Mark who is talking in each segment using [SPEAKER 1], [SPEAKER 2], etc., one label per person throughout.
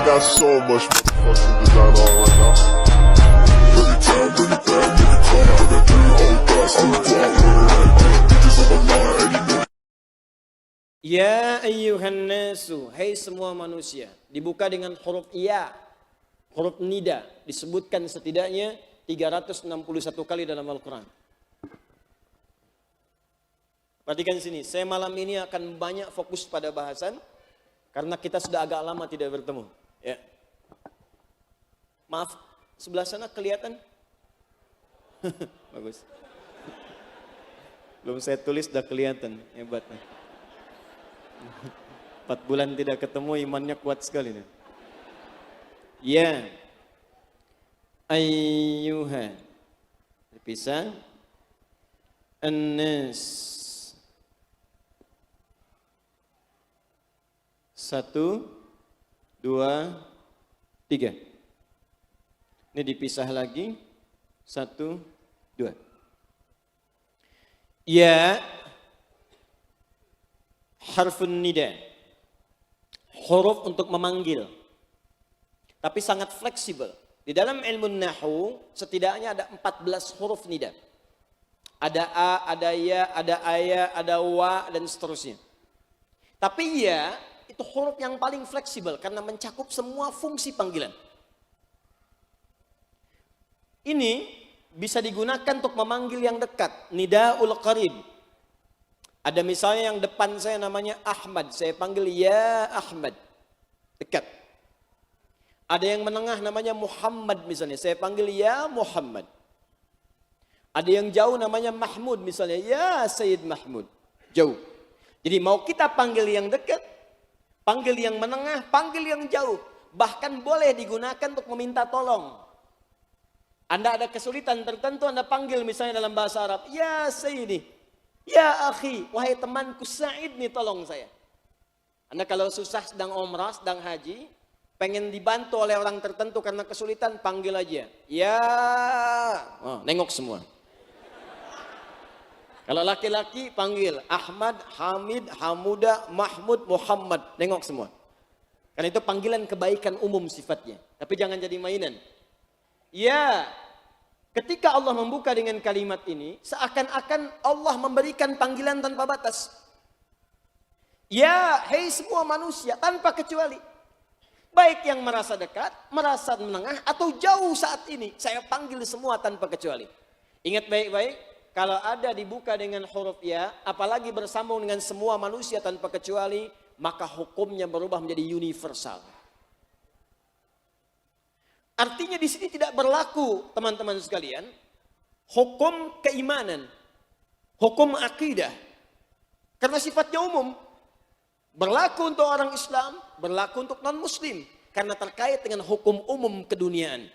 [SPEAKER 1] got so much fucking design on right now. Bring it down, bring it down, make it come out. I got 3 whole thoughts on the block. Bitches on my line, and you know.
[SPEAKER 2] Ya ayyuhan nasu, hai semua manusia. Dibuka dengan huruf ya, huruf nida, disebutkan setidaknya 361 kali dalam Al-Quran. Perhatikan sini, saya malam ini akan banyak fokus pada bahasan karena kita sudah agak lama tidak bertemu. Ya. Maaf, sebelah sana kelihatan? Bagus. Belum saya tulis sudah kelihatan, hebat. 4 bulan tidak ketemu, imannya kuat sekali nih. Ya, ayyuhan, terpisah, an-nas. 1, 2, 3. Ini dipisah lagi. 1, 2. Ya, harfun nida, huruf untuk memanggil, tapi sangat fleksibel. Di dalam ilmu nahwu setidaknya ada 14 huruf nida. Ada a, ada ya, ada aya, ada wa, dan seterusnya. Tapi ya, itu huruf yang paling fleksibel karena mencakup semua fungsi panggilan. Ini bisa digunakan untuk memanggil yang dekat, nidaul qarib. Ada misalnya yang depan saya namanya Ahmad, saya panggil ya Ahmad, dekat. Ada yang menengah namanya Muhammad misalnya, saya panggil ya Muhammad. Ada yang jauh namanya Mahmud misalnya, ya Sayyid Mahmud, jauh. Jadi mau kita panggil yang dekat, panggil yang menengah, panggil yang jauh. Bahkan boleh digunakan untuk meminta tolong. Anda ada kesulitan tertentu, Anda panggil misalnya dalam bahasa Arab, ya Sayyidi, ya akhi, wahai temanku Sa'id nih, tolong saya. Anda kalau susah sedang umrah, sedang haji, pengen dibantu oleh orang tertentu karena kesulitan, panggil aja. Ya, oh, nengok semua. Kalau laki-laki panggil Ahmad, Hamid, Hamuda, Mahmud, Muhammad, nengok semua. Karena itu panggilan kebaikan umum sifatnya, tapi jangan jadi mainan. Ya, ketika Allah membuka dengan kalimat ini, seakan-akan Allah memberikan panggilan tanpa batas. Ya, hei semua manusia, tanpa kecuali. Baik yang merasa dekat, merasa menengah, atau jauh saat ini, saya panggil semua tanpa kecuali. Ingat baik-baik, kalau ada dibuka dengan huruf ya, apalagi bersambung dengan semua manusia tanpa kecuali, maka hukumnya berubah menjadi universal. Artinya di sini tidak berlaku, teman-teman sekalian, hukum keimanan, hukum akidah. Karena sifatnya umum. Berlaku untuk orang Islam, berlaku untuk non-muslim. Karena terkait dengan hukum umum keduniaan.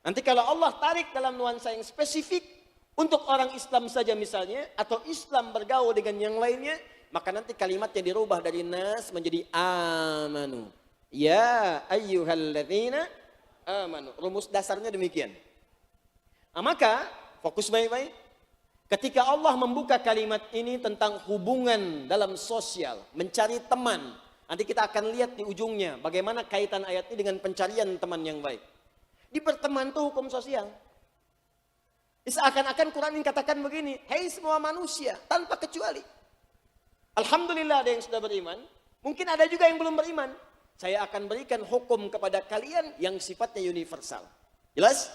[SPEAKER 2] Nanti kalau Allah tarik dalam nuansa yang spesifik, untuk orang Islam saja misalnya, atau Islam bergaul dengan yang lainnya, maka nanti kalimatnya dirubah dari nas menjadi amanu. Ya ayyuhalladzina amanu. Rumus dasarnya demikian. Nah, maka fokus baik-baik. Ketika Allah membuka kalimat ini tentang hubungan dalam sosial, mencari teman. Nanti kita akan lihat di ujungnya bagaimana kaitan ayat ini dengan pencarian teman yang baik. Di berteman itu hukum sosial. Seakan-akan Quran ini katakan begini, hei semua manusia tanpa kecuali. Alhamdulillah ada yang sudah beriman, mungkin ada juga yang belum beriman. Saya akan berikan hukum kepada kalian yang sifatnya universal. Jelas?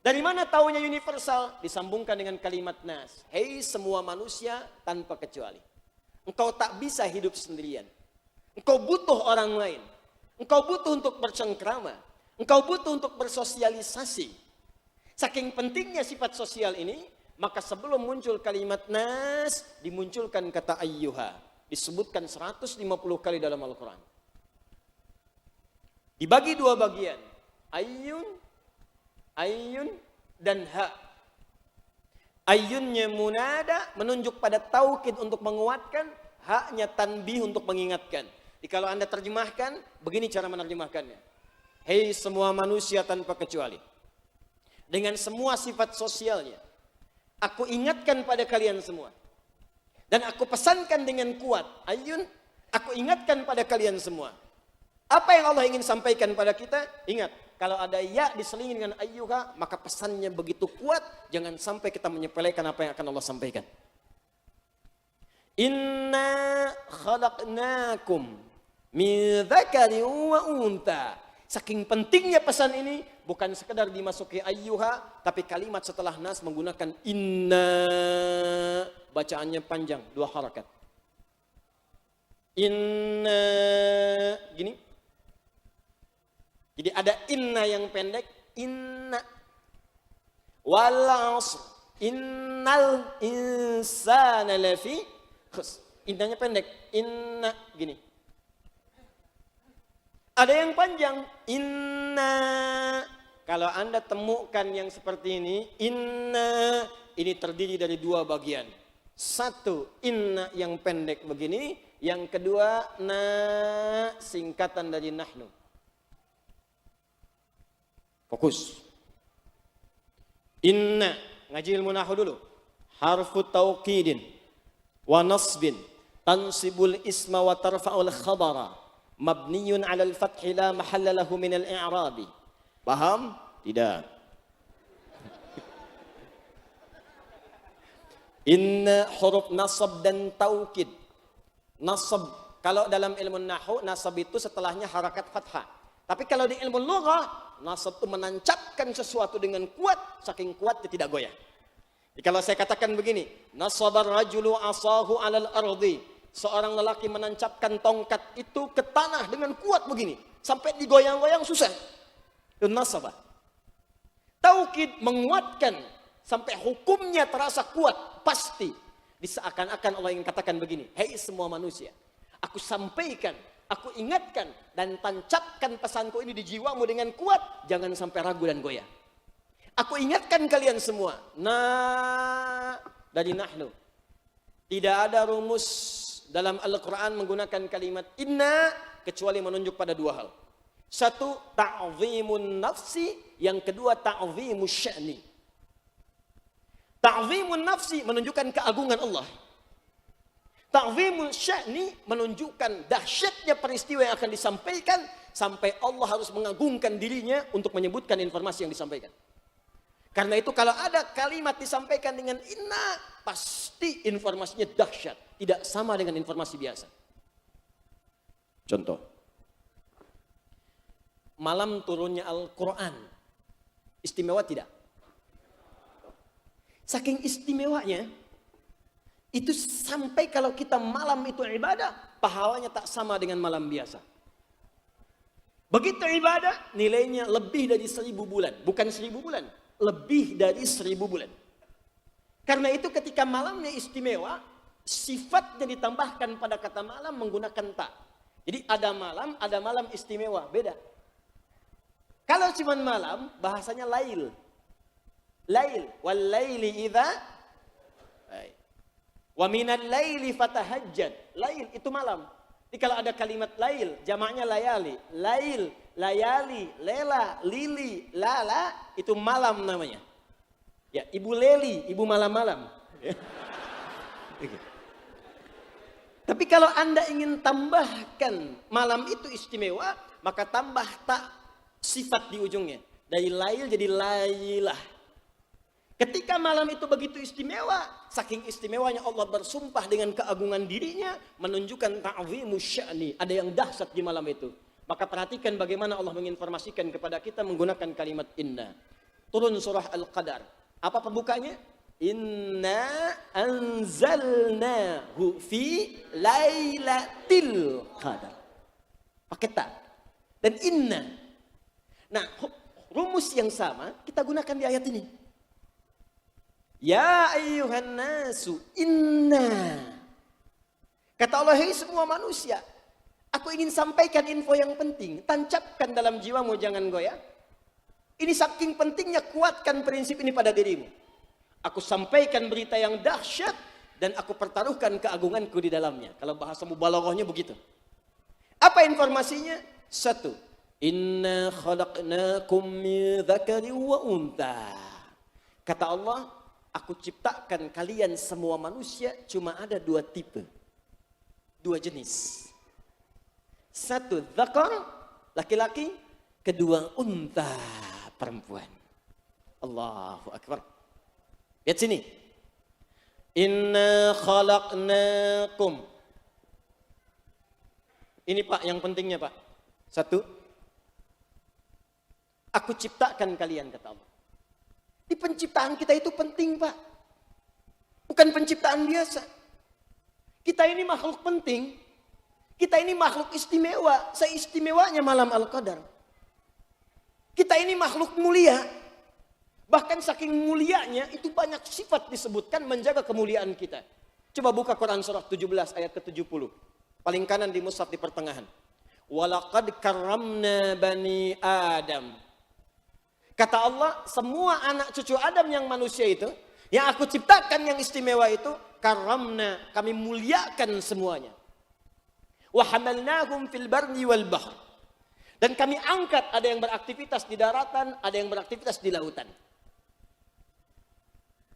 [SPEAKER 2] Dari mana taunya universal? Disambungkan dengan kalimat nas. Hei semua manusia tanpa kecuali. Engkau tak bisa hidup sendirian. Engkau butuh orang lain. Engkau butuh untuk bercengkrama. Engkau butuh untuk bersosialisasi. Saking pentingnya sifat sosial ini, maka sebelum muncul kalimat nas, dimunculkan kata ayyuha. Disebutkan 150 kali dalam Al-Quran. Dibagi 2 bagian. Ayyun, dan ha. Ayyunnya munada, menunjuk pada taukid untuk menguatkan. Haknya tanbih untuk mengingatkan. Jadi kalau Anda terjemahkan, begini cara menerjemahkannya. Hei semua manusia tanpa kecuali. Dengan semua sifat sosialnya. Aku ingatkan pada kalian semua. Dan aku pesankan dengan kuat. Ayyun, aku ingatkan pada kalian semua. Apa yang Allah ingin sampaikan pada kita? Ingat, kalau ada ya diselingi dengan ayyuha, maka pesannya begitu kuat, jangan sampai kita menyepelekan apa yang akan Allah sampaikan. Inna khalaqnakum min dzakarin wa unta. Saking pentingnya pesan ini, bukan sekedar dimasuki ayyuha, tapi kalimat setelah nas menggunakan inna. Bacaannya panjang, 2 harakat. Inna, gini. Jadi ada inna yang pendek, inna. Wal 'ashr, innal insana lafi khusr. Innanya pendek, inna, gini. Ada yang panjang, inna. Kalau Anda temukan yang seperti ini, inna, ini terdiri dari 2 bagian. 1, inna yang pendek begini. Yang kedua, na, singkatan dari nahnu. Fokus. Inna, ngaji ilmu nahwu dulu. Harfu tauqidin wa nasbin, tansibul isma wa tarfa'ul khabara, mabniyun 'ala al-fath la mahalla lahu min al-i'rab. Paham? Tidak. Inna huruf nasab dan taukid. Nasab, kalau dalam ilmu nahwu, nasab itu setelahnya harakat fathah. Tapi kalau di ilmu lughah, nasab itu menancapkan sesuatu dengan kuat, saking kuatnya tidak goyah. Jadi kalau saya katakan begini, nasabar rajulu asahu 'alal ardi. Seorang lelaki menancapkan tongkat itu ke tanah dengan kuat begini, sampai digoyang-goyang susah. Itu nasabah. Taukid menguatkan sampai hukumnya terasa kuat, pasti. Seakan-akan Allah ingin katakan begini, hei semua manusia, aku sampaikan, aku ingatkan, dan tancapkan pesanku ini di jiwamu dengan kuat, jangan sampai ragu dan goyah. Aku ingatkan kalian semua, dari nahnu. Tidak ada rumus dalam Al-Quran menggunakan kalimat inna, kecuali menunjuk pada 2 hal. 1, ta'zimun nafsi, yang kedua ta'zimus sya'ni. Ta'zimun nafsi menunjukkan keagungan Allah. Ta'zimun sya'ni menunjukkan dahsyatnya peristiwa yang akan disampaikan, sampai Allah harus mengagungkan dirinya untuk menyebutkan informasi yang disampaikan. Karena itu kalau ada kalimat disampaikan dengan inna, pasti informasinya dahsyat, tidak sama dengan informasi biasa. Contoh, malam turunnya Al-Quran, istimewa tidak? Saking istimewanya, itu sampai kalau kita malam itu ibadah, pahalanya tak sama dengan malam biasa. Begitu ibadah, nilainya lebih dari 1000 bulan. Bukan 1000 bulan, lebih dari 1000 bulan. Karena itu ketika malamnya istimewa, sifatnya ditambahkan pada kata malam menggunakan ta. Jadi ada malam istimewa, beda. Kalau cuma malam, bahasanya lail. Lail, wal laili idza wa minal laili fatahajjad. Lail itu malam. Jadi kalau ada kalimat lail, jamaknya layali. Lail, layali, lela, lili, lala, itu malam namanya. Ya, ibu leli, ibu malam-malam. Tapi kalau Anda ingin tambahkan malam itu istimewa, maka tambah tak sifat di ujungnya. Dari lail jadi lailah. Ketika malam itu begitu istimewa, saking istimewanya Allah bersumpah dengan keagungan dirinya, menunjukkan ta'zimus sya'ni, ada yang dahsyat di malam itu. Maka perhatikan bagaimana Allah menginformasikan kepada kita menggunakan kalimat inna. Turun surah Al-Qadar. Apa pembukanya? Inna anzalnahu fi lailatul qadar. Pakai ta. Dan inna. Nah, rumus yang sama kita gunakan di ayat ini. Ya ayyuhan nasu inna. Kata Allah, hei semua manusia, aku ingin sampaikan info yang penting. Tancapkan dalam jiwamu, jangan goyah. Ini saking pentingnya, kuatkan prinsip ini pada dirimu. Aku sampaikan berita yang dahsyat dan aku pertaruhkan keagunganku di dalamnya. Kalau bahasa mubalaghahnya begitu. Apa informasinya? 1. Inna khalaqnakum min dzakarin wa untha. Kata Allah, aku ciptakan kalian semua manusia cuma ada 2 tipe. 2 jenis. 1 dzakar, laki-laki, kedua unta perempuan. Allahu Akbar. Lihat sini. Inna khalaqnakum. Ini Pak yang pentingnya Pak. Satu. Aku ciptakan kalian, kata Allah. Di penciptaan kita itu penting Pak. Bukan penciptaan biasa. Kita ini makhluk penting. Kita ini makhluk istimewa. Seistimewanya malam Al-Qadar. Kita ini makhluk mulia. Bahkan saking mulianya itu banyak sifat disebutkan menjaga kemuliaan kita. Coba buka Quran surah 17 ayat ke-70. Paling kanan di mushaf di pertengahan. Walaqad karramna bani Adam. Kata Allah, semua anak cucu Adam yang manusia itu, yang aku ciptakan yang istimewa itu, karramna, kami muliakan semuanya. Wa hamalnahum fil barri wal bahr. Dan kami angkat, ada yang beraktivitas di daratan, ada yang beraktivitas di lautan.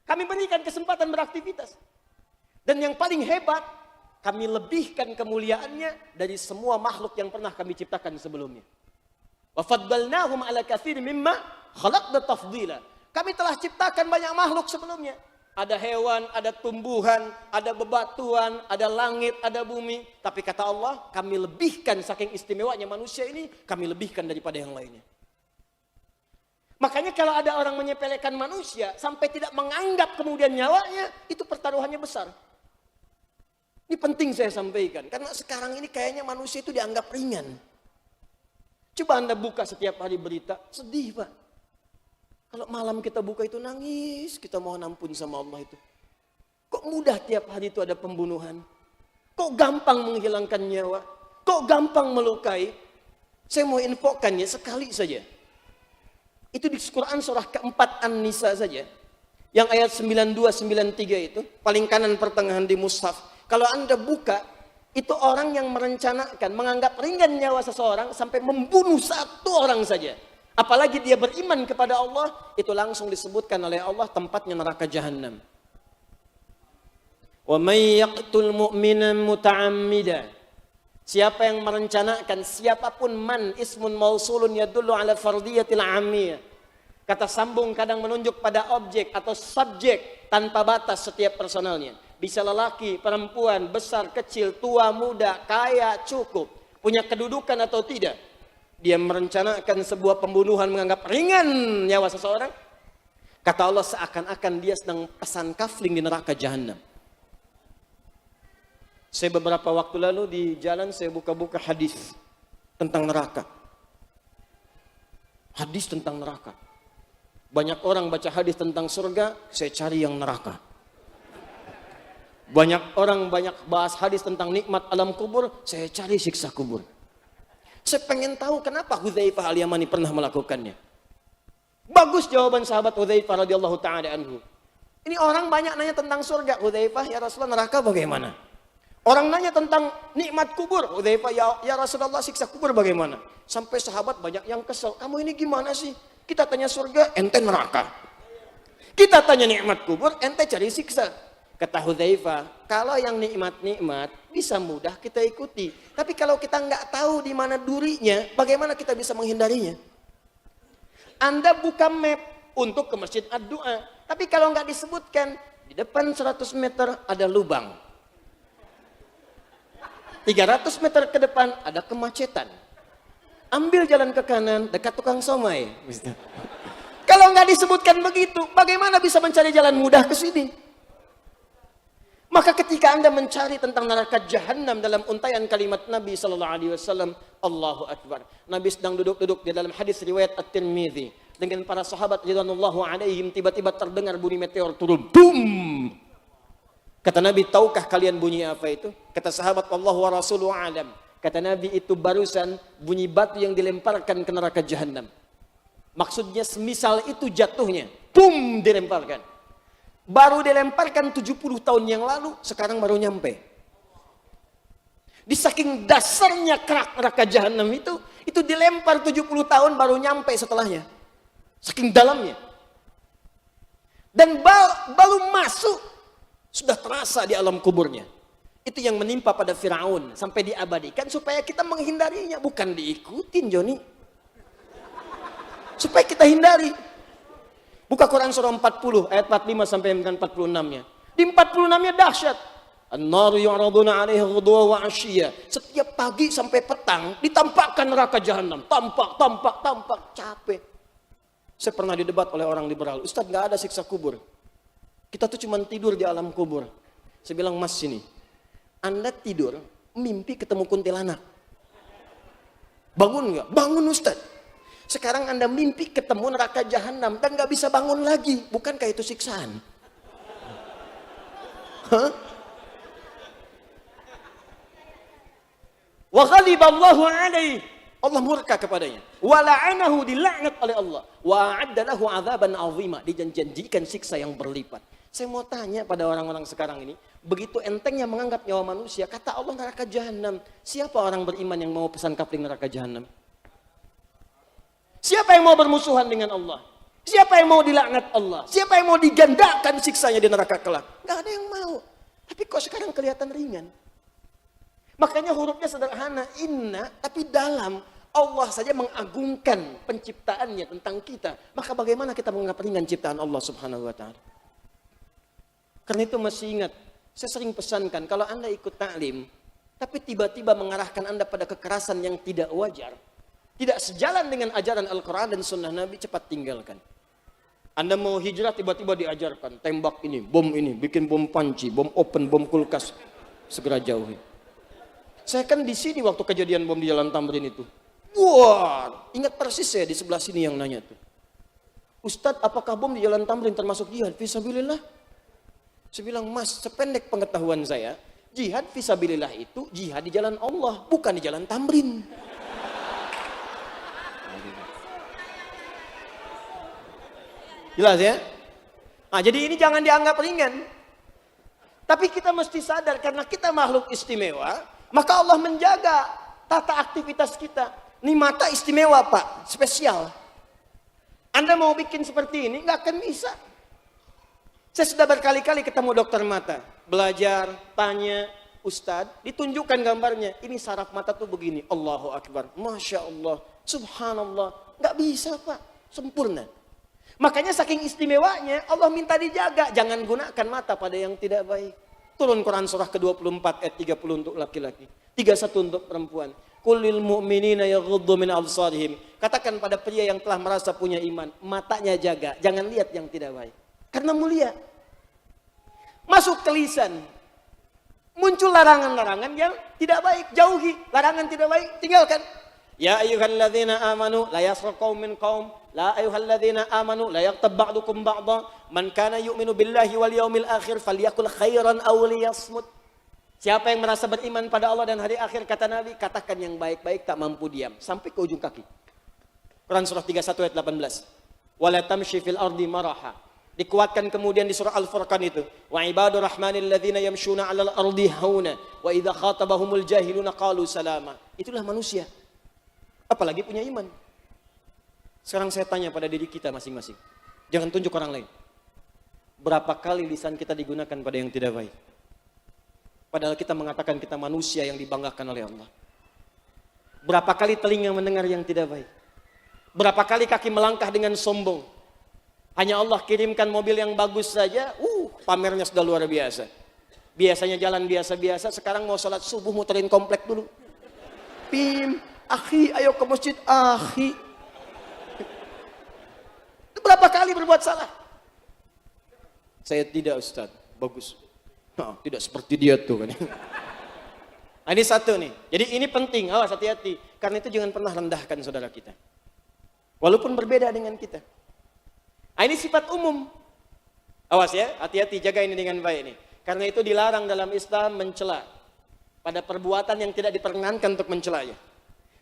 [SPEAKER 2] Kami berikan kesempatan beraktivitas. Dan yang paling hebat, kami lebihkan kemuliaannya dari semua makhluk yang pernah kami ciptakan sebelumnya. Wa faddalnahum ala katsir mimma khalaqna tafdila. Kami telah ciptakan banyak makhluk sebelumnya. Ada hewan, ada tumbuhan, ada bebatuan, ada langit, ada bumi. Tapi kata Allah, kami lebihkan saking istimewanya manusia ini, kami lebihkan daripada yang lainnya. Makanya kalau ada orang menyepelekan manusia sampai tidak menganggap kemudian nyawanya, itu pertaruhannya besar. Ini penting saya sampaikan. Karena sekarang ini kayaknya manusia itu dianggap ringan. Coba Anda buka setiap hari berita, sedih Pak. Kalau malam kita buka itu nangis, kita mohon ampun sama Allah itu. Kok mudah tiap hari itu ada pembunuhan? Kok gampang menghilangkan nyawa? Kok gampang melukai? Saya mau infokan ya sekali saja. Itu di Quran surah keempat An-Nisa saja. Yang ayat 92-93 itu. Paling kanan pertengahan di mushaf. Kalau Anda buka, itu orang yang merencanakan, menganggap ringan nyawa seseorang sampai membunuh satu orang saja. Apalagi dia beriman kepada Allah, itu langsung disebutkan oleh Allah tempatnya neraka jahanam. Wa may yaqtul mu'mina muta'ammida. Siapa yang merencanakan, siapapun man ismun mausulun yadullu ala fardiyatil amiyah. Kata sambung kadang menunjuk pada objek atau subjek tanpa batas setiap personalnya. Bisa lelaki, perempuan, besar, kecil, tua, muda, kaya, cukup. Punya kedudukan atau tidak. Dia merencanakan sebuah pembunuhan menganggap ringan nyawa seseorang. Kata Allah seakan-akan dia sedang pesan kafling di neraka jahanam. Saya beberapa waktu lalu di jalan saya buka-buka hadis tentang neraka. Hadis tentang neraka. Banyak orang baca hadis tentang surga, saya cari yang neraka. Banyak orang bahas hadis tentang nikmat alam kubur, saya cari siksa kubur. Saya pengen tahu kenapa Hudzaifah Al-Yamani pernah melakukannya. Bagus jawaban sahabat Hudzaifah radhiyallahu taala anhu. Ini orang banyak nanya tentang surga, Hudzaifah ya Rasulullah, neraka bagaimana? Orang nanya tentang nikmat kubur, Hudzaifah ya Rasulullah, siksa kubur bagaimana? Sampai sahabat banyak yang kesel, kamu ini gimana sih? Kita tanya surga, ente neraka. Kita tanya nikmat kubur, ente cari siksa. Kata Hudzaifah, kalau yang nikmat-nikmat bisa mudah kita ikuti. Tapi kalau kita nggak tahu di mana durinya, bagaimana kita bisa menghindarinya? Anda buka map untuk ke Masjid Ad-Du'a. Tapi kalau nggak disebutkan, di depan 100 meter ada lubang. 300 meter ke depan ada kemacetan. Ambil jalan ke kanan dekat tukang somai. Kalau nggak disebutkan begitu, bagaimana bisa mencari jalan mudah ke sini? Maka ketika Anda mencari tentang neraka jahanam dalam untaian kalimat Nabi sallallahu alaihi wasallam, Allahu Akbar. Nabi sedang duduk-duduk di dalam hadis riwayat At-Tirmidzi dengan para sahabat radhiyallahu alaihim, tiba-tiba terdengar bunyi meteor turun. Bum! Kata Nabi, tahukah kalian bunyi apa itu? Kata sahabat, Allahu wa rasuluhu alam. Kata Nabi, itu barusan bunyi batu yang dilemparkan ke neraka jahanam. Maksudnya semisal itu jatuhnya, bum, dilemparkan. Baru dilemparkan 70 tahun yang lalu, sekarang baru nyampe. Di saking dasarnya kerak neraka jahanam itu dilempar 70 tahun baru nyampe setelahnya. Saking dalamnya. Dan baru masuk, sudah terasa di alam kuburnya. Itu yang menimpa pada Firaun sampai diabadikan supaya kita menghindarinya, bukan diikutin, Joni. Supaya kita hindari. Buka Quran surah 40 ayat 45 sampai 46-nya. Di 46-nya dahsyat. An-naru yu'raduna 'alaiha ghudwa wa 'ashiyya. Setiap pagi sampai petang ditampakkan neraka jahanam. Tampak, capek. Saya pernah didebat oleh orang liberal. Ustaz, nggak ada siksa kubur. Kita tuh cuma tidur di alam kubur. Saya bilang, Mas sini. Anda tidur, mimpi ketemu kuntilanak. Bangun nggak? Bangun Ustaz. Sekarang Anda mimpi ketemu neraka jahanam dan nggak bisa bangun lagi. Bukankah itu siksaan? Hah? Wa ghadiballahu alaihi. Allah murka kepadanya. Wa la'anahu, dilaknat oleh Allah. Wa a'adda lahu 'adzaban 'azima, dijanjikan siksa yang berlipat. Saya mau tanya pada orang-orang sekarang ini, begitu entengnya menganggap nyawa manusia, kata Allah neraka jahanam. Siapa orang beriman yang mau pesan kapling neraka jahanam? Siapa yang mau bermusuhan dengan Allah? Siapa yang mau dilaknat Allah? Siapa yang mau digandakan siksanya di neraka kelak? Gak ada yang mau. Tapi kok sekarang kelihatan ringan? Makanya hurufnya sederhana, inna, tapi dalam. Allah saja mengagungkan penciptaannya tentang kita. Maka bagaimana kita menganggap ringan ciptaan Allah subhanahu wa ta'ala? Karena itu masih ingat, saya sering pesankan, kalau Anda ikut ta'lim, tapi tiba-tiba mengarahkan Anda pada kekerasan yang tidak wajar, tidak sejalan dengan ajaran Al-Quran dan Sunnah Nabi, cepat tinggalkan. Anda mau hijrah, tiba-tiba diajarkan, tembak ini, bikin bom panci, bom open, bom kulkas, segera jauhi. Saya kan di sini waktu kejadian bom di Jalan Tamrin itu. Wah, ingat persis saya di sebelah sini yang nanya tuh. Ustadz, apakah bom di Jalan Tamrin termasuk jihad? Fisabilillah. Saya bilang, Mas, sependek pengetahuan saya, jihad fisabilillah itu jihad di jalan Allah, bukan di Jalan Tamrin. Jelas ya? Nah, jadi ini jangan dianggap ringan. Tapi kita mesti sadar, karena kita makhluk istimewa, maka Allah menjaga tata aktivitas kita. Ini mata istimewa, Pak, spesial. Anda mau bikin seperti ini, nggak akan bisa. Saya sudah berkali-kali ketemu dokter mata. Belajar, tanya, Ustadz, ditunjukkan gambarnya. Ini saraf mata tuh begini. Allahu Akbar. Masya Allah. Subhanallah. Nggak bisa, Pak. Sempurna. Makanya saking istimewanya, Allah minta dijaga. Jangan gunakan mata pada yang tidak baik. Turun Quran surah ke-24 ayat 30 untuk laki-laki. 31 untuk perempuan. Qulil mu'minina yaghuddu min absarihim. Katakan pada pria yang telah merasa punya iman, matanya jaga, jangan lihat yang tidak baik. Karena mulia. Masuk ke lisan. Muncul larangan-larangan yang tidak baik, jauhi. Larangan tidak baik, tinggalkan. Ya ayyuhalladzina amanu la yaskhar qaumin qaum la ayyuhalladzina amanu la yaghtab ba'dukum ba'dha man kana yu'minu billahi wal yawmil akhir falyakul khairan aw liyasmut. Siapa yang merasa beriman pada Allah dan hari akhir, kata Nabi, katakan yang baik-baik, tak mampu diam sampai ke ujung kaki. Quran surah 31 ayat 18. Wala tamshi fil ardi maraha. Dikuatkan kemudian di surah Al-Furqan itu. Wa ibadur rahmanil ladzina yamshuna 'alal ardi hauna wa idza khatabahumul jahiluna qalu salama. Itulah manusia. Apalagi punya iman. Sekarang saya tanya pada diri kita masing-masing. Jangan tunjuk orang lain. Berapa kali lisan kita digunakan pada yang tidak baik? Padahal kita mengatakan kita manusia yang dibanggakan oleh Allah. Berapa kali telinga mendengar yang tidak baik? Berapa kali kaki melangkah dengan sombong? Hanya Allah kirimkan mobil yang bagus saja, pamernya sudah luar biasa. Biasanya jalan biasa-biasa, sekarang mau sholat subuh muterin komplek dulu. Pim, akhi, ayo ke masjid, akhi. Berapa kali berbuat salah? Saya tidak, Ustaz. Bagus. Nah, tidak seperti dia tuh kan. Nah, ini satu nih. Jadi ini penting, awas hati-hati. Karena itu jangan pernah rendahkan saudara kita. Walaupun berbeda dengan kita. Nah, ini sifat umum. Awas ya, hati-hati, jaga ini dengan baik nih. Karena itu dilarang dalam Islam mencela. Pada perbuatan yang tidak diperkenankan untuk mencelanya.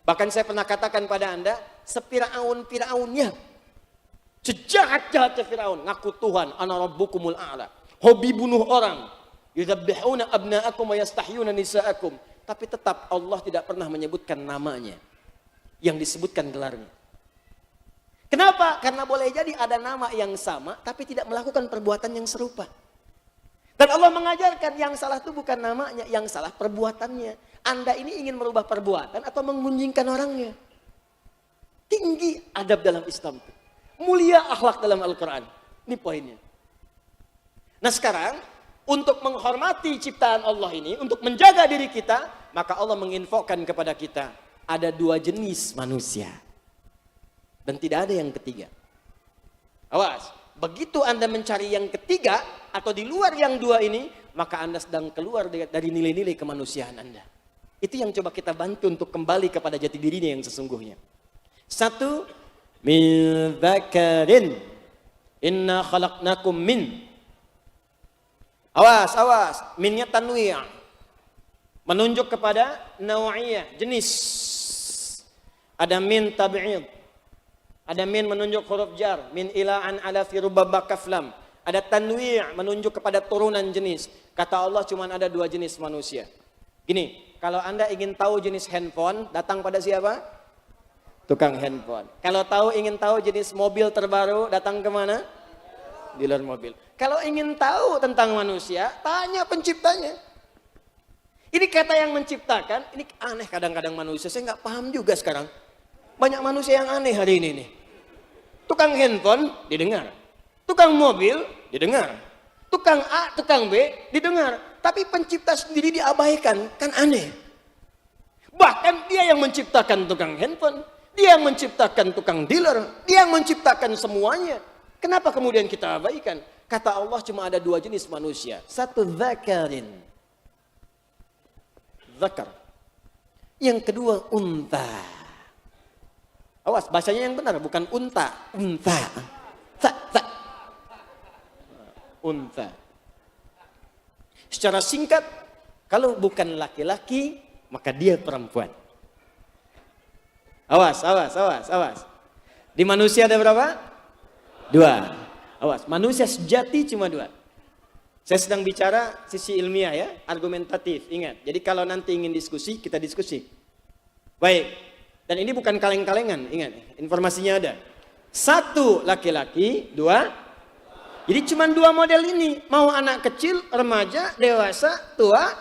[SPEAKER 2] Bahkan saya pernah katakan pada Anda, Fir'aunnya. Sejahat-jahatnya Fir'aun. Ngaku Tuhan, ana rabbukumul a'la. Hobi bunuh orang. Yudzabbihuna abna'akum wa yastahyuna nisa'akum. Tapi tetap Allah tidak pernah menyebutkan namanya. Yang disebutkan gelarnya. Kenapa? Karena boleh jadi ada nama yang sama, tapi tidak melakukan perbuatan yang serupa. Dan Allah mengajarkan yang salah itu bukan namanya, yang salah perbuatannya. Anda ini ingin merubah perbuatan atau mengunjingkan orangnya. Tinggi adab dalam Islam. Mulia akhlak dalam Al-Quran. Ini poinnya. Nah sekarang, untuk menghormati ciptaan Allah ini, untuk menjaga diri kita, maka Allah menginfokan kepada kita, ada 2 jenis manusia. Dan tidak ada yang ketiga. Awas, begitu Anda mencari yang ketiga, atau di luar yang 2 ini, maka Anda sedang keluar dari nilai-nilai kemanusiaan Anda. Itu yang coba kita bantu untuk kembali kepada jati dirinya yang sesungguhnya. 1, min dzakarin inna khalaqnakum min. Awas, awas, minnya tanwi'. Menunjuk kepada naw'iyah, jenis. Ada min tab'id. Ada min menunjuk huruf jar, min ila an ala fi rubaba kaflam. Ada tanwi' menunjuk kepada turunan jenis. Kata Allah cuma ada 2 jenis manusia. Gini, kalau Anda ingin tahu jenis handphone, datang pada siapa? Tukang handphone. Kalau ingin tahu jenis mobil terbaru, datang ke mana? Dealer mobil. Kalau ingin tahu tentang manusia, tanya penciptanya. Ini kata yang menciptakan, ini aneh kadang-kadang manusia. Saya nggak paham juga sekarang. Banyak manusia yang aneh hari ini nih. Tukang handphone, didengar. Tukang mobil, didengar. Tukang A, tukang B, didengar. Tapi pencipta sendiri diabaikan, kan aneh. Bahkan dia yang menciptakan tukang handphone. Dia yang menciptakan tukang dealer. Dia yang menciptakan semuanya. Kenapa kemudian kita abaikan? Kata Allah cuma ada 2 jenis manusia. 1 dzakarin. Zakar. Yang kedua unta. Awas, bahasanya yang benar, bukan unta. Unta. Ta. Unta. Secara singkat, kalau bukan laki-laki, maka dia perempuan. Awas. Di manusia ada berapa? 2. Awas, manusia sejati cuma 2. Saya sedang bicara sisi ilmiah ya, argumentatif. Ingat, jadi kalau nanti ingin diskusi, kita diskusi. Baik, dan ini bukan kaleng-kalengan, ingat, informasinya ada. 1 laki-laki, 2. Jadi cuma 2 model ini. Mau anak kecil, remaja, dewasa, tua,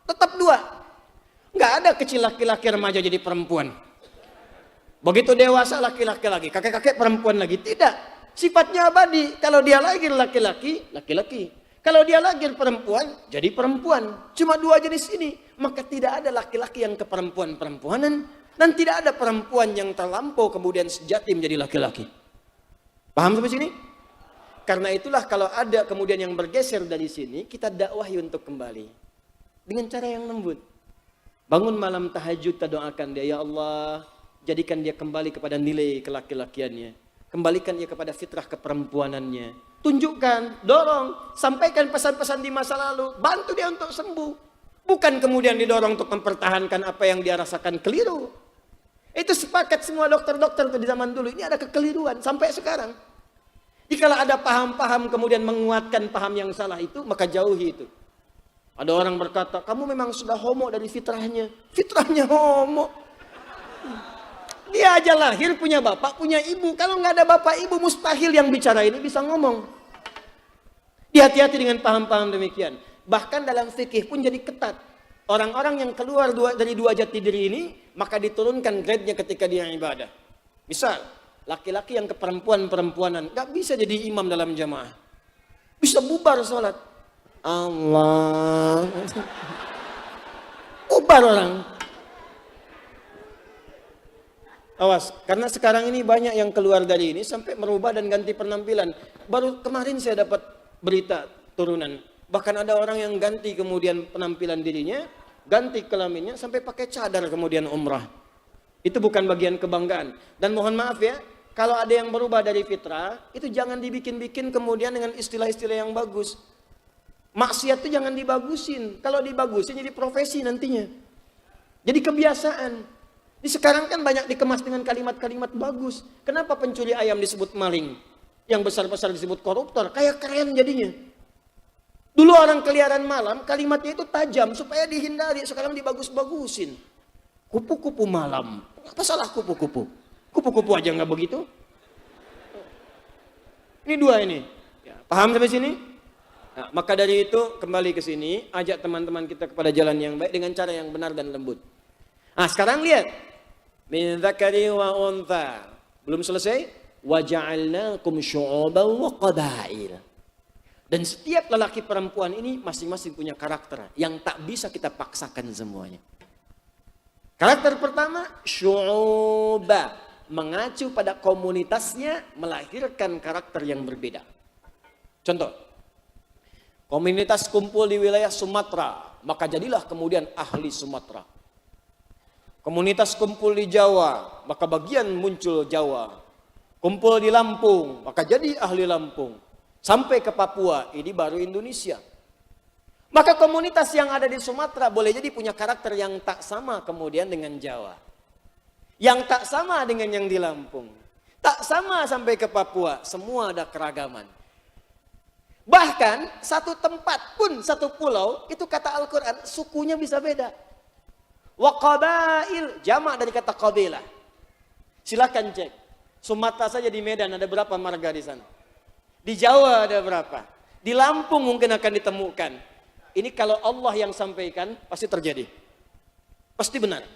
[SPEAKER 2] tetap 2. Nggak ada kecil laki-laki, remaja jadi perempuan. Begitu dewasa laki-laki lagi, kakek-kakek perempuan lagi. Tidak, sifatnya abadi. Kalau dia lahir laki-laki, laki-laki. Kalau dia lahir perempuan, jadi perempuan. Cuma 2 jenis ini. Maka tidak ada laki-laki yang keperempuan-perempuanan. Dan tidak ada perempuan yang terlampau kemudian sejati menjadi laki-laki. Paham sampai sini? Karena itulah kalau ada kemudian yang bergeser dari sini, kita dakwahi untuk kembali. Dengan cara yang lembut. Bangun malam tahajud, kita doakan dia, ya Allah, jadikan dia kembali kepada nilai kelaki-lakiannya. Kembalikan dia kepada fitrah keperempuanannya. Tunjukkan, dorong, sampaikan pesan-pesan di masa lalu. Bantu dia untuk sembuh. Bukan kemudian didorong untuk mempertahankan apa yang dia rasakan keliru. Itu sepakat semua dokter-dokter di zaman dulu. Ini ada kekeliruan sampai sekarang. Jikalau ada paham-paham kemudian menguatkan paham yang salah itu, maka jauhi itu. Ada orang berkata, kamu memang sudah homo dari fitrahnya. Fitrahnya homo. Dia aja lahir punya bapak, punya ibu. Kalau nggak ada bapak ibu, mustahil yang bicara ini bisa ngomong. Hati-hati dengan paham-paham demikian. Bahkan dalam fikih pun jadi ketat. Orang-orang yang keluar dari 2 jati diri ini, maka diturunkan grade-nya ketika dia ibadah. Misal, laki-laki yang keperempuan-perempuanan, nggak bisa jadi imam dalam jamaah. Bisa bubar sholat. Allah. Bubar orang. Awas, karena sekarang ini banyak yang keluar dari ini sampai merubah dan ganti penampilan. Baru kemarin saya dapat berita turunan. Bahkan ada orang yang ganti kemudian penampilan dirinya, ganti kelaminnya sampai pakai cadar kemudian umrah. Itu bukan bagian kebanggaan. Dan mohon maaf ya, kalau ada yang berubah dari fitrah, itu jangan dibikin-bikin kemudian dengan istilah-istilah yang bagus. Maksiat itu jangan dibagusin. Kalau dibagusin jadi profesi nantinya. Jadi kebiasaan. Di sekarang kan banyak dikemas dengan kalimat-kalimat bagus. Kenapa pencuri ayam disebut maling? Yang besar-besar disebut koruptor. Kayak keren jadinya. Dulu orang keliaran malam, kalimatnya itu tajam supaya dihindari. Sekarang dibagus-bagusin. Kupu-kupu malam. Apa salah kupu-kupu? Kupu-kupu aja nggak begitu? Ini 2 ini. Ya, paham sampai sini? Nah, maka dari itu kembali ke sini, ajak teman-teman kita kepada jalan yang baik dengan cara yang benar dan lembut. Nah, sekarang lihat. Min dzakari wa untha. Belum selesai. Wa ja'alnakum syu'uban wa qabail. Dan setiap lelaki perempuan ini masing-masing punya karakter yang tak bisa kita paksakan semuanya. Karakter pertama, syu'uba, mengacu pada komunitasnya melahirkan karakter yang berbeda. Contoh, komunitas kumpul di wilayah Sumatera, maka jadilah kemudian ahli Sumatera. Komunitas kumpul di Jawa, maka bagian muncul Jawa. Kumpul di Lampung, maka jadi ahli Lampung. Sampai ke Papua, ini baru Indonesia. Maka komunitas yang ada di Sumatera boleh jadi punya karakter yang tak sama kemudian dengan Jawa. Yang tak sama dengan yang di Lampung. Tak sama sampai ke Papua, semua ada keragaman. Bahkan satu tempat pun, satu pulau, itu kata Al-Quran, sukunya bisa beda. Wa qabail, jamak dari kata qabilah. Silakan cek. Sumatera saja di Medan ada berapa marga di sana? Di Jawa ada berapa? Di Lampung mungkin akan ditemukan. Ini kalau Allah yang sampaikan, pasti terjadi. Pasti benar.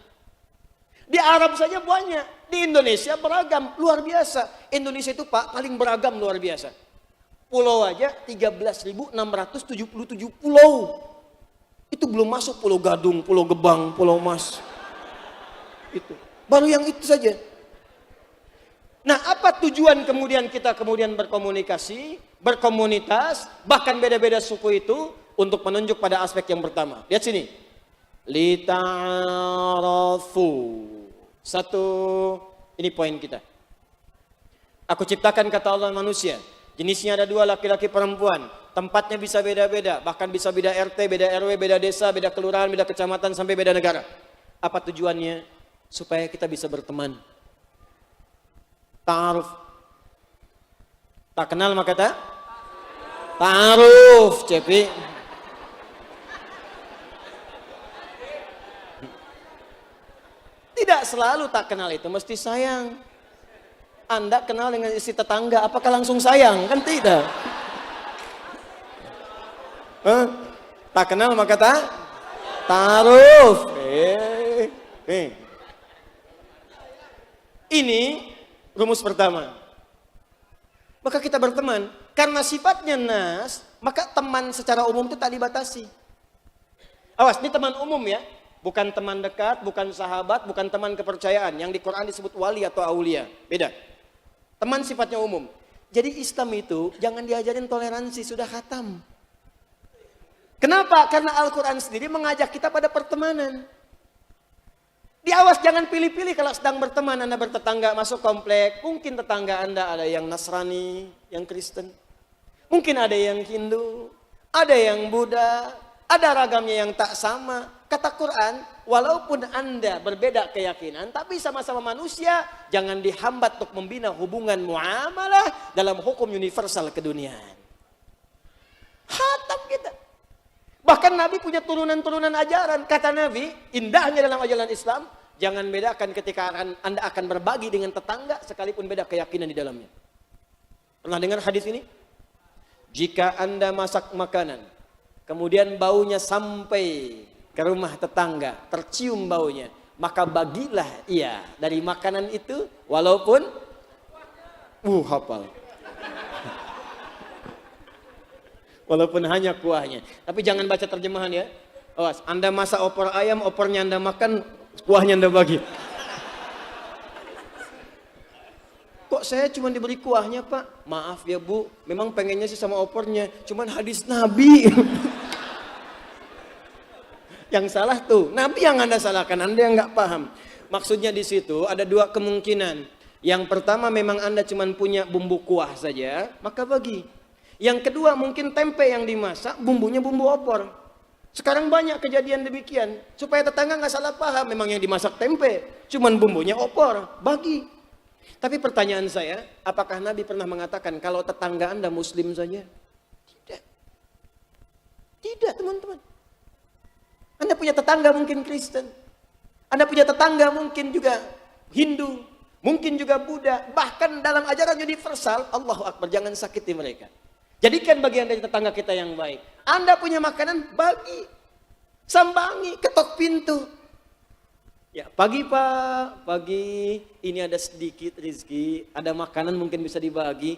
[SPEAKER 2] Di Arab saja banyak. Di Indonesia beragam, luar biasa. Indonesia itu Pak, paling beragam luar biasa. Pulau aja 13.677 pulau. Itu belum masuk Pulau Gadung, Pulau Gebang, Pulau Mas. Itu. Baru yang itu saja. Nah, apa tujuan kemudian kita berkomunikasi, berkomunitas, bahkan beda-beda suku itu untuk menunjuk pada aspek yang pertama. Lihat sini. Lita'arafu. Satu, ini poin kita. Aku ciptakan kata Allah manusia. Jenisnya ada dua, laki-laki perempuan. Tempatnya bisa beda-beda, bahkan bisa beda RT, beda RW, beda desa, beda kelurahan, beda kecamatan, sampai beda negara. Apa tujuannya? Supaya kita bisa berteman. Ta'aruf. Tak kenal maka tak? Ta'aruf, Cepi. Tidak selalu tak kenal itu mesti sayang. Anda kenal dengan istri tetangga, apakah langsung sayang? Kan tidak. Tak kenal maka tak? Ta'aruf. Ini rumus pertama. Maka kita berteman. Karena sifatnya nas, maka teman secara umum itu tak dibatasi. Awas, ini teman umum ya. Bukan teman dekat, bukan sahabat, bukan teman kepercayaan. Yang di Quran disebut wali atau aulia. Beda. Teman sifatnya umum. Jadi Islam itu jangan diajarin toleransi, sudah khatam. Kenapa? Karena Al-Quran sendiri mengajak kita pada pertemanan. Diawas, jangan pilih-pilih kalau sedang berteman, Anda bertetangga masuk komplek. Mungkin tetangga Anda ada yang Nasrani, yang Kristen. Mungkin ada yang Hindu, ada yang Buddha, ada ragamnya yang tak sama. Kata Quran, walaupun Anda berbeda keyakinan, tapi sama-sama manusia, jangan dihambat untuk membina hubungan muamalah dalam hukum universal keduniaan. Hatam kita. Bahkan Nabi punya turunan-turunan ajaran. Kata Nabi, indahnya dalam ajaran Islam, jangan bedakan ketika Anda akan berbagi dengan tetangga, sekalipun beda keyakinan di dalamnya. Pernah dengar hadis ini? Jika Anda masak makanan, kemudian baunya sampai ke rumah tetangga, tercium baunya, maka bagilah ia dari makanan itu, walaupun hafal. Walaupun hanya kuahnya. Tapi jangan baca terjemahan ya. Awas, Anda masak opor ayam, opornya Anda makan, kuahnya Anda bagi. Kok saya cuma diberi kuahnya Pak? Maaf ya Bu, memang pengennya sih sama opornya. Cuman hadis Nabi. Yang salah tuh, Nabi yang Anda salahkan, Anda yang nggak paham. Maksudnya di situ ada dua kemungkinan. Yang pertama memang Anda cuma punya bumbu kuah saja, maka bagi. Yang kedua mungkin tempe yang dimasak bumbunya bumbu opor. Sekarang banyak kejadian demikian. Supaya tetangga nggak salah paham, memang yang dimasak tempe, cuman bumbunya opor, bagi. Tapi pertanyaan saya, apakah Nabi pernah mengatakan kalau tetangga Anda Muslim saja? Tidak. Tidak teman-teman. Anda punya tetangga mungkin Kristen. Anda punya tetangga mungkin juga Hindu. Mungkin juga Buddha. Bahkan dalam ajaran universal, Allahu Akbar, jangan sakiti mereka. Jadikan bagian dari tetangga kita yang baik. Anda punya makanan, bagi. Sambangi, ketok pintu. Ya, pagi Pak, pagi ini ada sedikit rezeki, ada makanan mungkin bisa dibagi.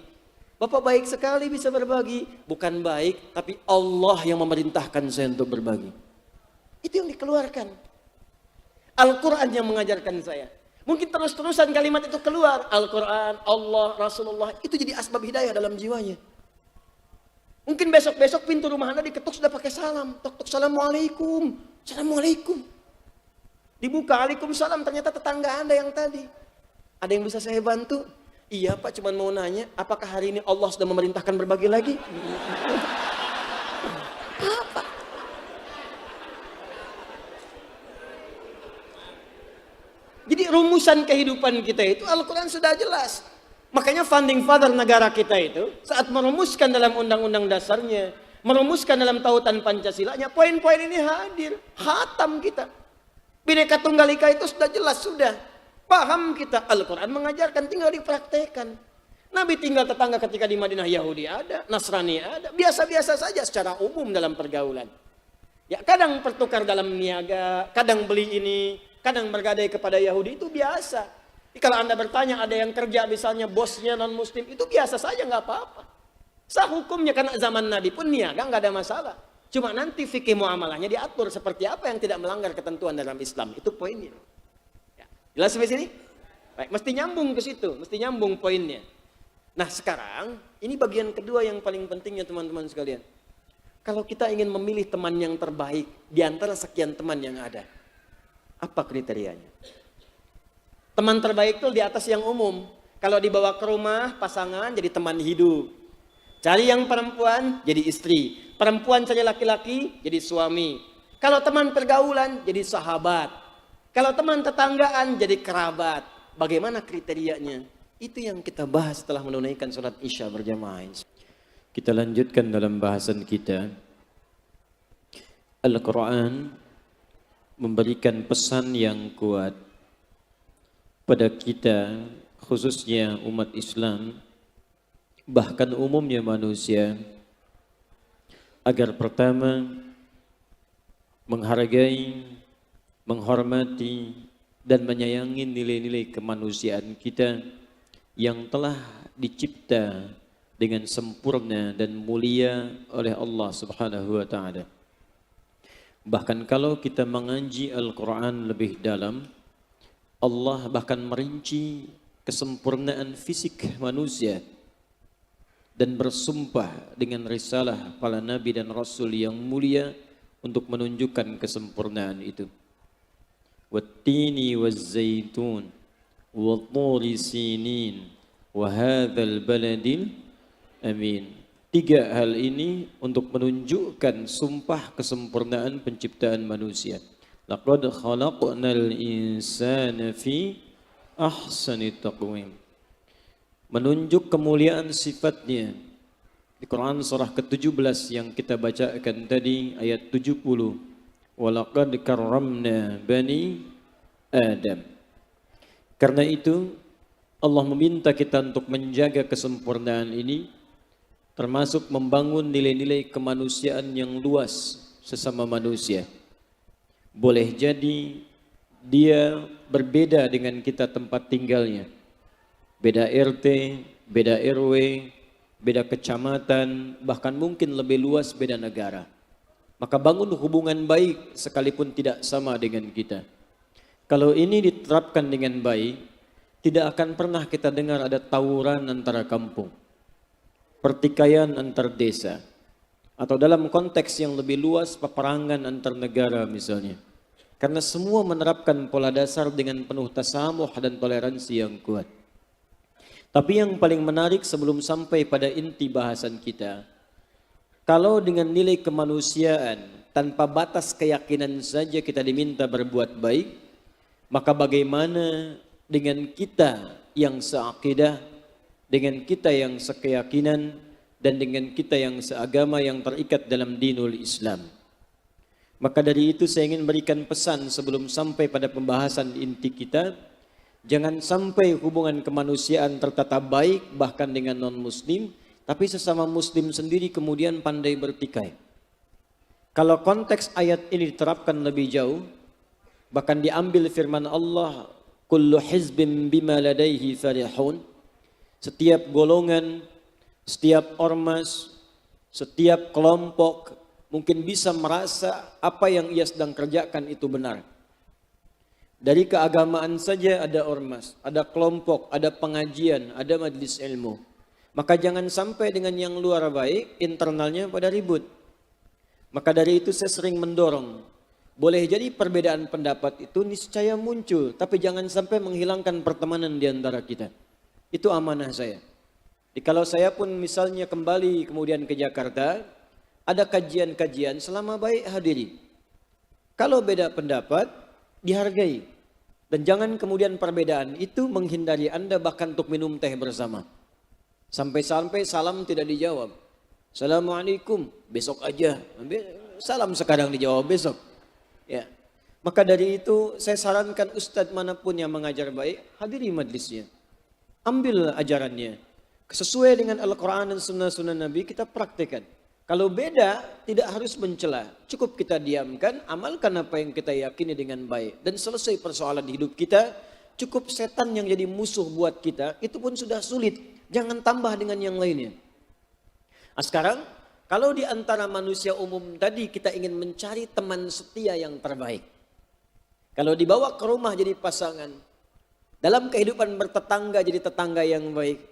[SPEAKER 2] Bapak baik sekali bisa berbagi. Bukan baik, tapi Allah yang memerintahkan saya untuk berbagi. Itu yang dikeluarkan. Al-Quran yang mengajarkan saya. Mungkin terus-terusan kalimat itu keluar. Al-Quran, Allah, Rasulullah, itu jadi asbab hidayah dalam jiwanya. Mungkin besok-besok pintu rumah Anda diketuk sudah pakai salam. Tok-tok, Assalamualaikum. Assalamualaikum. Dibuka, Waalaikumsalam, ternyata tetangga Anda yang tadi. Ada yang bisa saya bantu? Iya Pak, cuma mau nanya, apakah hari ini Allah sudah memerintahkan berbagi lagi? Apa? Jadi rumusan kehidupan kita itu Al-Quran sudah jelas. Makanya founding father negara kita itu saat merumuskan dalam undang-undang dasarnya, merumuskan dalam tautan Pancasilanya, poin-poin ini hadir, khatam kita. Bhinneka Tunggal Ika itu sudah jelas, sudah paham kita. Al-Quran mengajarkan, tinggal dipraktekkan. Nabi tinggal tetangga ketika di Madinah, Yahudi ada, Nasrani ada, biasa-biasa saja secara umum dalam pergaulan. Ya kadang pertukar dalam niaga, kadang beli ini, kadang bergadai kepada Yahudi, itu biasa. Jadi kalau Anda bertanya ada yang kerja misalnya bosnya non-muslim, itu biasa saja, nggak apa-apa. Sah hukumnya karena zaman Nabi pun niaga nggak ada masalah. Cuma nanti fikih muamalahnya diatur seperti apa yang tidak melanggar ketentuan dalam Islam. Itu poinnya. Ya, jelas sampai sini? Baik, mesti nyambung ke situ, mesti nyambung poinnya. Nah sekarang, ini bagian kedua yang paling pentingnya teman-teman sekalian. Kalau kita ingin memilih teman yang terbaik di antara sekian teman yang ada, apa kriterianya? Teman terbaik itu di atas yang umum. Kalau dibawa ke rumah, pasangan jadi teman hidup. Cari yang perempuan, jadi istri. Perempuan cari laki-laki, jadi suami. Kalau teman pergaulan, jadi sahabat. Kalau teman tetanggaan, jadi kerabat. Bagaimana kriterianya? Itu yang kita bahas setelah menunaikan sholat Isya berjamaah. Kita lanjutkan dalam bahasan kita. Al-Quran memberikan pesan yang kuat pada kita, khususnya umat Islam, bahkan umumnya manusia, agar pertama menghargai, menghormati, dan menyayangi nilai-nilai kemanusiaan kita yang telah dicipta dengan sempurna dan mulia oleh Allah Subhanahu wa Ta'ala. Bahkan kalau kita mengaji Al-Quran lebih dalam, Allah bahkan merinci kesempurnaan fisik manusia dan bersumpah dengan risalah para nabi dan rasul yang mulia untuk menunjukkan kesempurnaan itu. Wattini wazzaitun watturi sinin wa hadzal baladil amin. Tiga hal ini untuk menunjukkan sumpah kesempurnaan penciptaan manusia. Laqad khalaqnal insana fi ahsani taqwim. Menunjuk kemuliaan sifatnya. Di Quran surah ke-17 yang kita bacakan tadi ayat 70. Walaqad karramna bani Adam. Karena itu Allah meminta kita untuk menjaga kesempurnaan ini, termasuk membangun nilai-nilai kemanusiaan yang luas sesama manusia. Boleh jadi dia berbeda dengan kita tempat tinggalnya. Beda RT, beda RW, beda kecamatan, bahkan mungkin lebih luas beda negara. Maka bangun hubungan baik sekalipun tidak sama dengan kita. Kalau ini diterapkan dengan baik, tidak akan pernah kita dengar ada tawuran antara kampung, pertikaian antar desa, atau dalam konteks yang lebih luas peperangan antar negara misalnya. Karena semua menerapkan pola dasar dengan penuh tasamuh dan toleransi yang kuat. Tapi yang paling menarik sebelum sampai pada inti bahasan kita, kalau dengan nilai kemanusiaan tanpa batas keyakinan saja kita diminta berbuat baik, maka bagaimana dengan kita yang seakidah, dengan kita yang sekeyakinan, dan dengan kita yang seagama yang terikat dalam dinul Islam. Maka dari itu saya ingin berikan pesan sebelum sampai pada pembahasan inti kita. Jangan sampai hubungan kemanusiaan tertata baik bahkan dengan non-muslim, tapi sesama muslim sendiri kemudian pandai bertikai. Kalau konteks ayat ini diterapkan lebih jauh, bahkan diambil firman Allah, kullu hizbin bima ladaihi farihun. Setiap golongan, setiap ormas, setiap kelompok mungkin bisa merasa apa yang ia sedang kerjakan itu benar. Dari keagamaan saja ada ormas, ada kelompok, ada pengajian, ada majelis ilmu. Maka jangan sampai dengan yang luar baik, internalnya pada ribut. Maka dari itu saya sering mendorong, boleh jadi perbedaan pendapat itu niscaya muncul, tapi jangan sampai menghilangkan pertemanan di antara kita. Itu amanah saya. Jadi kalau saya pun misalnya kembali kemudian ke Jakarta, ada kajian-kajian, selama baik hadiri. Kalau beda pendapat, dihargai. Dan jangan kemudian perbedaan itu menghindari Anda bahkan untuk minum teh bersama. Sampai-sampai salam tidak dijawab. Assalamualaikum, besok aja. Salam sekarang dijawab besok. Ya. Maka dari itu saya sarankan ustadz manapun yang mengajar baik, hadiri majlisnya. Ambil ajarannya. Sesuai dengan Al-Quran dan sunnah-sunnah Nabi kita praktekkan. Kalau beda tidak harus mencela. Cukup kita diamkan, amalkan apa yang kita yakini dengan baik. Dan selesai persoalan hidup kita. Cukup setan yang jadi musuh buat kita, itu pun sudah sulit. Jangan tambah dengan yang lainnya. Nah, sekarang kalau di antara manusia umum tadi kita ingin mencari teman setia yang terbaik. Kalau dibawa ke rumah jadi pasangan. Dalam kehidupan bertetangga jadi tetangga yang baik.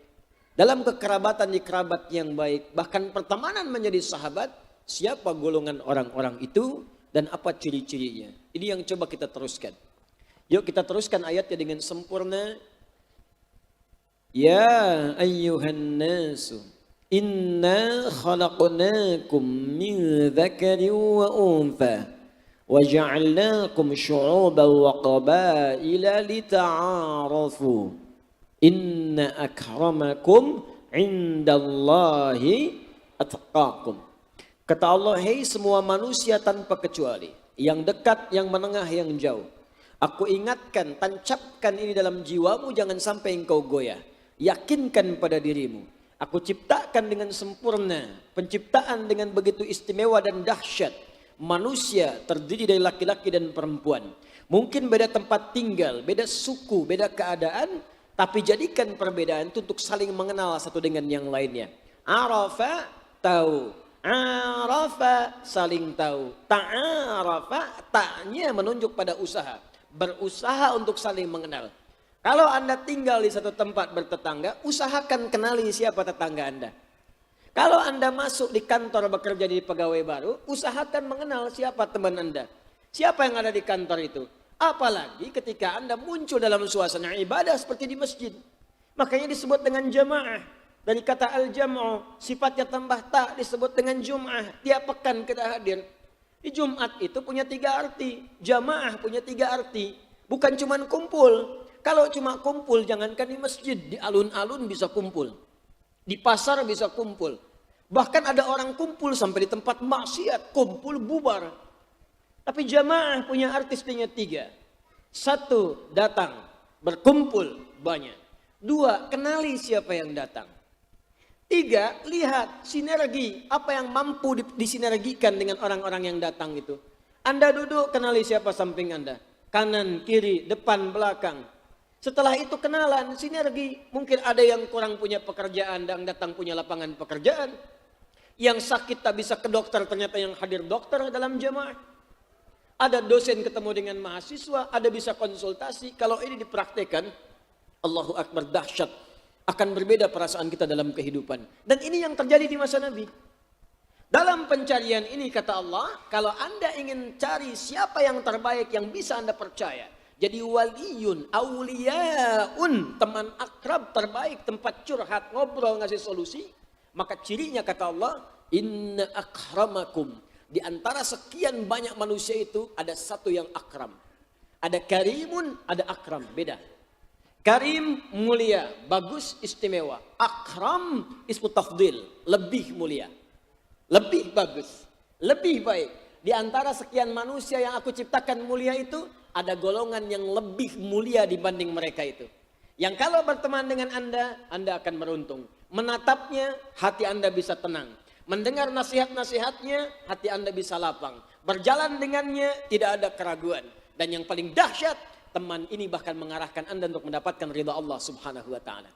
[SPEAKER 2] Dalam kekerabatan di kerabat yang baik. Bahkan pertemanan menjadi sahabat. Siapa golongan orang-orang itu dan apa ciri-cirinya. Ini yang coba kita teruskan. Yuk kita teruskan ayatnya dengan sempurna. Ya ayyuhan nasu. Inna khalaqnakum min dzakarin wa untha wa ja'alnakum syu'uban wa qabaila lita'arafu inna akramakum 'indallahi atqakum. Kata Allah, hei semua manusia tanpa kecuali, yang dekat, yang menengah, yang jauh, aku ingatkan, tancapkan ini dalam jiwamu, jangan sampai engkau goyah. Yakinkan pada dirimu, aku ciptakan dengan sempurna, penciptaan dengan begitu istimewa dan dahsyat. Manusia terdiri dari laki-laki dan perempuan. Mungkin beda tempat tinggal, beda suku, beda keadaan, tapi jadikan perbedaan itu untuk saling mengenal satu dengan yang lainnya. Arafa, tahu. Arafa, saling tahu. Ta'arafa, ta'nya menunjuk pada usaha. Berusaha untuk saling mengenal. Kalau Anda tinggal di satu tempat bertetangga, usahakan kenali siapa tetangga Anda. Kalau Anda masuk di kantor bekerja di pegawai baru, usahakan mengenal siapa teman Anda. Siapa yang ada di kantor itu. Apalagi ketika Anda muncul dalam suasana ibadah seperti di masjid. Makanya disebut dengan jamaah. Dari kata al-jam'u, sifatnya tambah tak disebut dengan jum'ah. Tiap pekan kita hadir. Di Jumat itu punya 3 arti. Jamaah punya 3 arti. Bukan cuma kumpul. Kalau cuma kumpul, jangankan di masjid, di alun-alun bisa kumpul. Di pasar bisa kumpul. Bahkan ada orang kumpul sampai di tempat maksiat, kumpul bubar. Tapi jamaah punya artisnya 3. 1, datang, berkumpul banyak. 2, kenali siapa yang datang. 3, lihat sinergi, apa yang mampu disinergikan dengan orang-orang yang datang itu. Anda duduk, kenali siapa samping Anda. Kanan, kiri, depan, belakang. Setelah itu kenalan, sinergi. Mungkin ada yang kurang punya pekerjaan dan datang punya lapangan pekerjaan. Yang sakit tak bisa ke dokter, ternyata yang hadir dokter dalam jamaah. Ada dosen ketemu dengan mahasiswa, ada bisa konsultasi. Kalau ini dipraktekan, Allahu Akbar, dahsyat. Akan berbeda perasaan kita dalam kehidupan. Dan ini yang terjadi di masa Nabi. Dalam pencarian ini kata Allah, kalau Anda ingin cari siapa yang terbaik yang bisa Anda percaya. Jadi waliyun, auliyaun, teman akrab terbaik, tempat curhat, ngobrol, ngasih solusi. Maka cirinya kata Allah, inna akramakum. Di antara sekian banyak manusia itu ada satu yang akram. Ada karimun, ada akram, beda. Karim mulia, bagus, istimewa. Akram ismu tafdil, lebih mulia. Lebih bagus, lebih baik. Di antara sekian manusia yang aku ciptakan mulia itu, ada golongan yang lebih mulia dibanding mereka itu. Yang kalau berteman dengan Anda akan beruntung. Menatapnya, hati Anda bisa tenang. Mendengar nasihat-nasihatnya, hati Anda bisa lapang. Berjalan dengannya, tidak ada keraguan. Dan yang paling dahsyat, teman ini bahkan mengarahkan Anda untuk mendapatkan ridha Allah subhanahu wa ta'ala.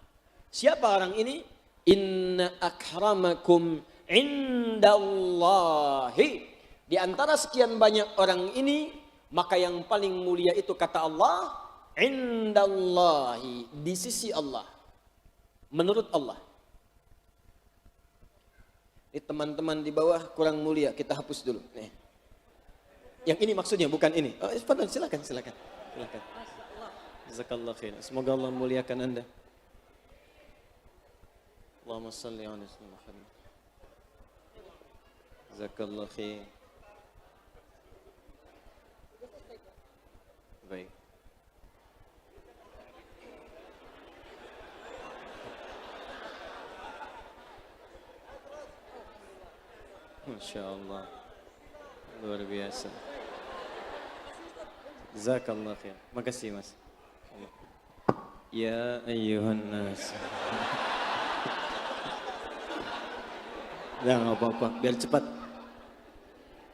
[SPEAKER 2] Siapa orang ini? Inna akramakum indallahi. Di antara sekian banyak orang ini, maka yang paling mulia itu kata Allah, indallahi, di sisi Allah. Menurut Allah. Ini teman-teman di bawah kurang mulia, kita hapus dulu. Nih. Yang ini maksudnya, bukan ini. Oh, silakan. Jazakallah khair. Semoga Allah muliakan Anda. Allahumma salli ala Muhammad. Jazakallah khair. Baik. Masya Allah. Luar biasa. Jazakallah khair. Makasih Mas. Ya ayyuhan nas. Nggak apa-apa, biar cepat.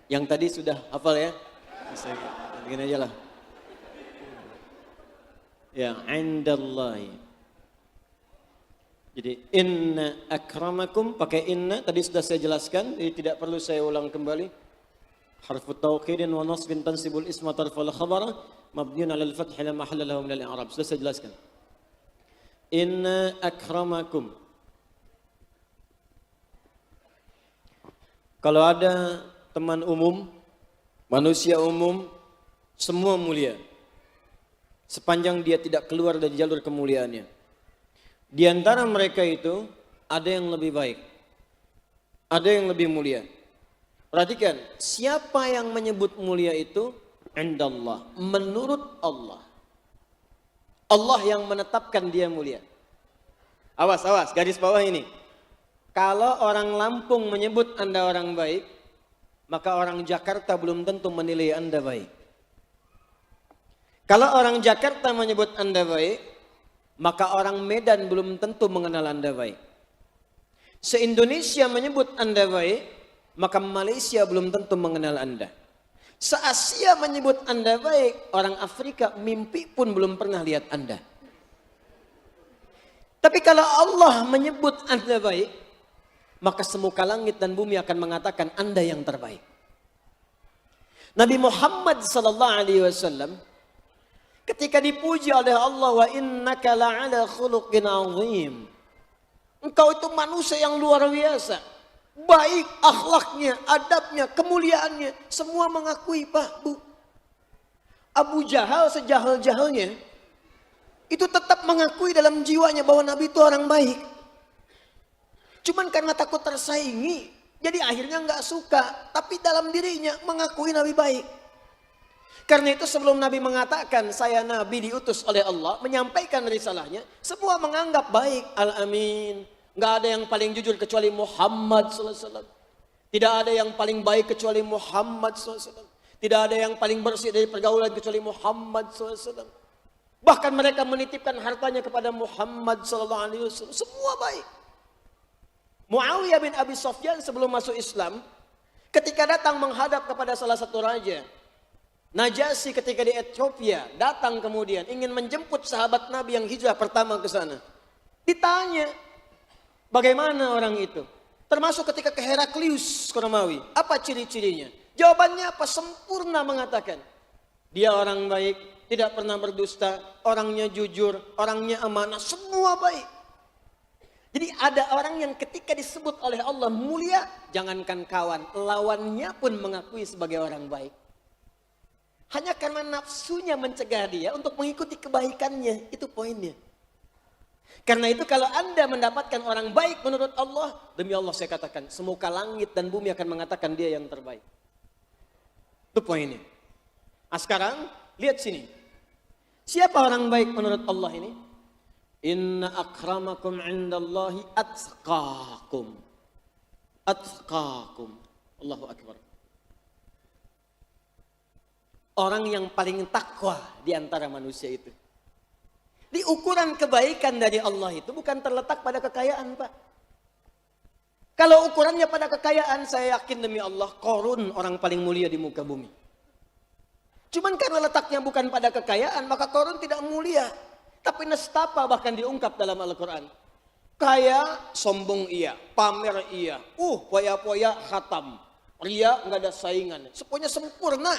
[SPEAKER 2] Yang tadi sudah hafal ya? Begini aja lah. Ya, indallahi. Jadi inna akramakum pakai inna tadi sudah saya jelaskan, jadi tidak perlu saya ulang kembali. Harfu tauqidin wa nasbin tansibul isma tarfal khabara mabniun 'ala al-fath la mahalla lahu min al-i'rab. Sudah saya jelaskan. Inna akramakum. Kalau ada teman umum, manusia umum, semua mulia. Sepanjang dia tidak keluar dari jalur kemuliaannya. Di antara mereka itu ada yang lebih baik, ada yang lebih mulia. Perhatikan, siapa yang menyebut mulia itu? Indallah, menurut Allah. Allah yang menetapkan dia mulia. Awas, garis bawah ini. Kalau orang Lampung menyebut Anda orang baik, maka orang Jakarta belum tentu menilai Anda baik. Kalau orang Jakarta menyebut Anda baik, maka orang Medan belum tentu mengenal Anda baik. Se-Indonesia menyebut Anda baik, maka Malaysia belum tentu mengenal Anda. Se-Asia menyebut Anda baik, orang Afrika mimpi pun belum pernah lihat Anda. Tapi kalau Allah menyebut Anda baik, maka semuka langit dan bumi akan mengatakan Anda yang terbaik. Nabi Muhammad SAW ketika dipuji oleh Allah, wa innaka la'ala khuluqin 'azim. Engkau itu manusia yang luar biasa. Baik akhlaknya, adabnya, kemuliaannya, semua mengakui, Pak, Bu. Abu Jahal sejahal-jahalnya itu tetap mengakui dalam jiwanya bahwa Nabi itu orang baik. Cuman karena takut tersaingi, jadi akhirnya nggak suka. Tapi dalam dirinya mengakui Nabi baik. Karena itu sebelum Nabi mengatakan saya Nabi diutus oleh Allah menyampaikan risalahnya, semua menganggap baik. Al-Amin. Nggak ada yang paling jujur kecuali Muhammad SAW. Tidak ada yang paling baik kecuali Muhammad SAW. Tidak ada yang paling bersih dari pergaulan kecuali Muhammad SAW. Bahkan mereka menitipkan hartanya kepada Muhammad SAW. Semua baik. Muawiyah bin Abi Sufyan sebelum masuk Islam, ketika datang menghadap kepada salah satu raja, Najasyi ketika di Ethiopia, datang kemudian ingin menjemput sahabat Nabi yang hijrah pertama ke sana. Ditanya, bagaimana orang itu? Termasuk ketika ke Heraklius Romawi, apa ciri-cirinya? Jawabannya apa? Sempurna mengatakan, dia orang baik, tidak pernah berdusta, orangnya jujur, orangnya amanah, semua baik. Jadi ada orang yang ketika disebut oleh Allah mulia, jangankan kawan, lawannya pun mengakui sebagai orang baik. Hanya karena nafsunya mencegah dia untuk mengikuti kebaikannya, itu poinnya. Karena itu kalau Anda mendapatkan orang baik menurut Allah, demi Allah saya katakan, semuka langit dan bumi akan mengatakan dia yang terbaik. Itu poinnya. Nah sekarang, lihat sini. Siapa orang baik menurut Allah ini? Inna akramakum indallahi atqakum. Atqakum. Allahu Akbar. Orang yang paling takwa di antara manusia itu. Di ukuran kebaikan dari Allah itu bukan terletak pada kekayaan, Pak. Kalau ukurannya pada kekayaan, saya yakin demi Allah, Qarun orang paling mulia di muka bumi. Cuman karena letaknya bukan pada kekayaan, maka Qarun tidak mulia. Tapi nestapa bahkan diungkap dalam Al-Quran. Kaya, sombong iya, pamer iya. Poya-poya khatam. Ria nggak ada saingan. Semuanya sempurna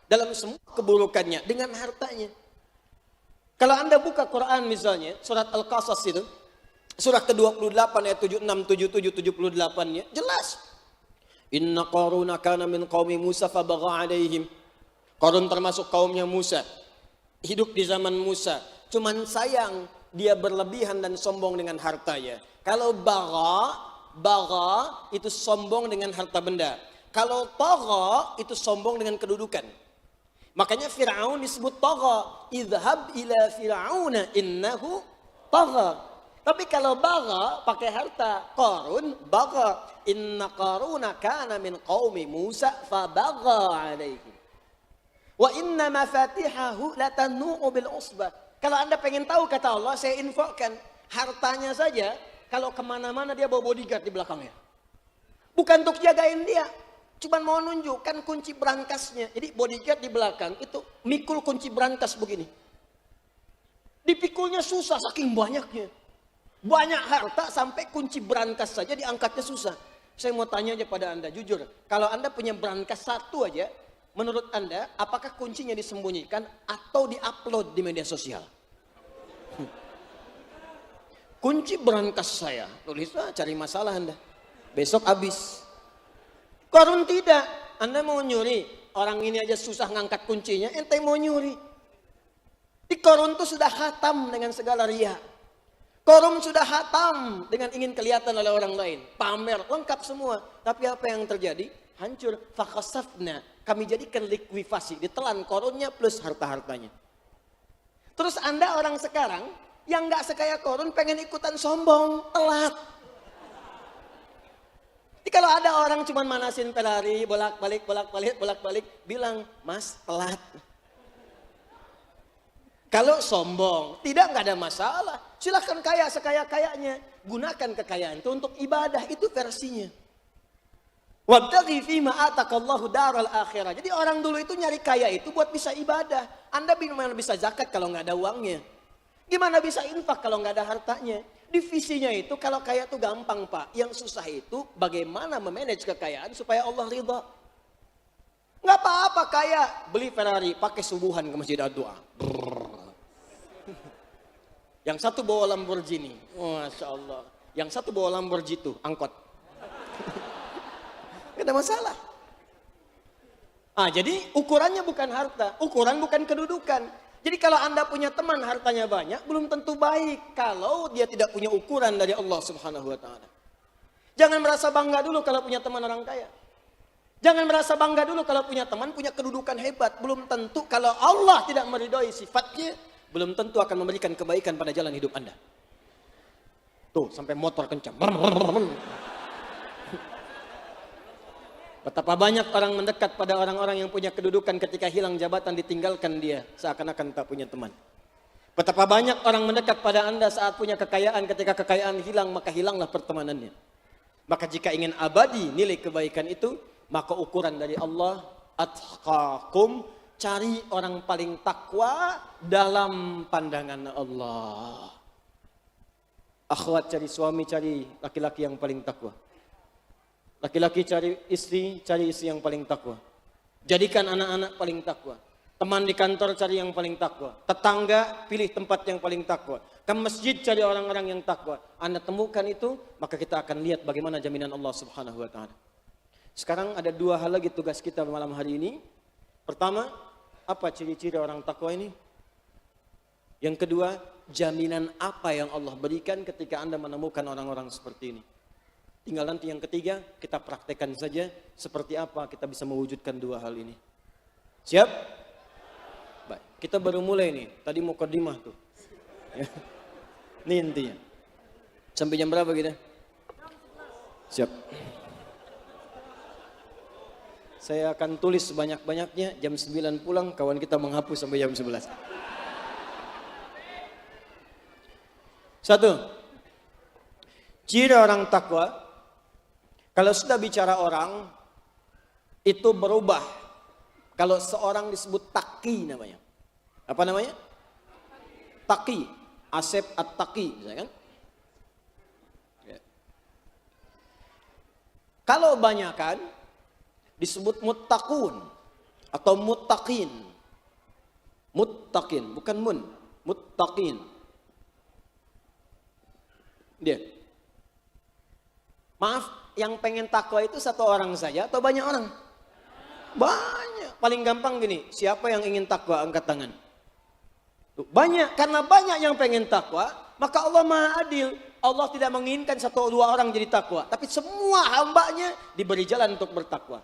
[SPEAKER 2] dalam semua keburukannya dengan hartanya. Kalau Anda buka Quran misalnya, surat Al-Qasas itu, surah ke-28 ayat 76, 77, 78-nya jelas. Inna Qaruna kana min qaumi Musa fabagha alaihim. Qarun termasuk kaumnya Musa. Hidup di zaman Musa. Cuman sayang dia berlebihan dan sombong dengan hartanya. Kalau bagha itu sombong dengan harta benda. Kalau tagha itu sombong dengan kedudukan. Makanya Fir'aun disebut tagha. Idhab ila Fir'auna innahu tagha. Tapi kalau bagha pakai harta, Qarun bagha. Inna Qaruna kana min qaumi Musa fabagha alaihim. Wa inna mafatihahu latanu'u bil usbah. Kalau Anda pengen tahu kata Allah, saya infokan hartanya saja. Kalau kemana-mana dia bawa bodyguard di belakangnya. Bukan untuk jagain dia. Cuman mau nunjukkan kunci berangkasnya. Jadi bodyguard di belakang itu mikul kunci berangkas begini. Dipikulnya susah saking banyaknya. Banyak harta sampai kunci berangkas saja diangkatnya susah. Saya mau tanya aja pada Anda, jujur. Kalau Anda punya berangkas satu aja, menurut Anda apakah kuncinya disembunyikan atau diupload di media sosial? Kunci berangkas saya, tulislah cari masalah Anda. Besok habis. Qarun tidak. Anda mau nyuri, orang ini aja susah ngangkat kuncinya, ente mau nyuri. Di Qarun itu sudah khatam dengan segala riya. Qarun sudah khatam dengan ingin kelihatan oleh orang lain. Pamer, lengkap semua. Tapi apa yang terjadi? Hancur. Fakhasafna. Kami jadikan likuifasi. Ditelan Qarunnya plus harta-hartanya. Terus Anda orang sekarang, yang gak sekaya Qarun pengen ikutan sombong. Telat. Jadi kalau ada orang cuma manasin Ferrari, bolak-balik, bilang, Mas, telat. Kalau sombong, tidak nggak ada masalah. Silahkan kaya sekaya-kayanya. Gunakan kekayaan itu untuk ibadah, itu versinya. Wabtaghi fima atakallahu daral akhirah. Jadi orang dulu itu nyari kaya itu buat bisa ibadah. Anda gimana bisa zakat kalau nggak ada uangnya? Gimana bisa infak kalau nggak ada hartanya? Divisinya itu kalau kaya itu gampang Pak. Yang susah itu bagaimana memanage kekayaan supaya Allah ridha. Nggak apa-apa kaya. Beli Ferrari, pakai subuhan ke masjid doa. Yang satu bawa Lamborghini. Masya Allah. Yang satu bawa Lamborghini itu, angkot. Nggak ada masalah. Jadi ukurannya bukan harta. Ukuran bukan kedudukan. Jadi kalau Anda punya teman hartanya banyak, belum tentu baik kalau dia tidak punya ukuran dari Allah Subhanahu wa Ta'ala. Jangan merasa bangga dulu kalau punya teman orang kaya. Jangan merasa bangga dulu kalau punya teman punya kedudukan hebat. Belum tentu kalau Allah tidak meridhoi sifatnya, belum tentu akan memberikan kebaikan pada jalan hidup Anda. Tuh, sampai motor kencang. Betapa banyak orang mendekat pada orang-orang yang punya kedudukan ketika hilang jabatan ditinggalkan dia. Seakan-akan tak punya teman. Betapa banyak orang mendekat pada Anda saat punya kekayaan. Ketika kekayaan hilang maka hilanglah pertemanannya. Maka jika ingin abadi nilai kebaikan itu. Maka ukuran dari Allah. Atqakum. Cari orang paling takwa dalam pandangan Allah. Akhwat cari suami, cari laki-laki yang paling takwa. Laki-laki cari istri yang paling takwa. Jadikan anak-anak paling takwa. Teman di kantor cari yang paling takwa. Tetangga pilih tempat yang paling takwa. Ke masjid cari orang-orang yang takwa. Anda temukan itu, maka kita akan lihat bagaimana jaminan Allah Subhanahu wa Ta'ala. Sekarang ada dua hal lagi tugas kita malam hari ini. Pertama, apa ciri-ciri orang takwa ini? Yang kedua, jaminan apa yang Allah berikan ketika Anda menemukan orang-orang seperti ini? Tinggal nanti yang ketiga, kita praktekkan saja seperti apa kita bisa mewujudkan dua hal ini. Siap? Baik, kita baru mulai nih. Tadi mukadimah tuh. Ya. Ini intinya. Sampai jam berapa kita? Siap. Saya akan tulis sebanyak-banyaknya. Jam 9 pulang, kawan kita menghapus sampai jam 11. Satu. Ciri orang takwa. Kalau sudah bicara orang, itu berubah. Kalau seorang disebut taqi namanya. Apa namanya? Taqi. Asep at-taqi, misalnya kan? Ya. Kalau banyakan, disebut muttaqun atau muttaqin. Muttaqin, bukan mun. Muttaqin. Dia. Maaf, yang pengen takwa itu satu orang saja atau banyak orang? Banyak. Paling gampang gini, siapa yang ingin takwa angkat tangan? Tuh, banyak, karena banyak yang pengen takwa, maka Allah Maha Adil. Allah tidak menginginkan satu dua orang jadi takwa, tapi semua hambanya diberi jalan untuk bertakwa.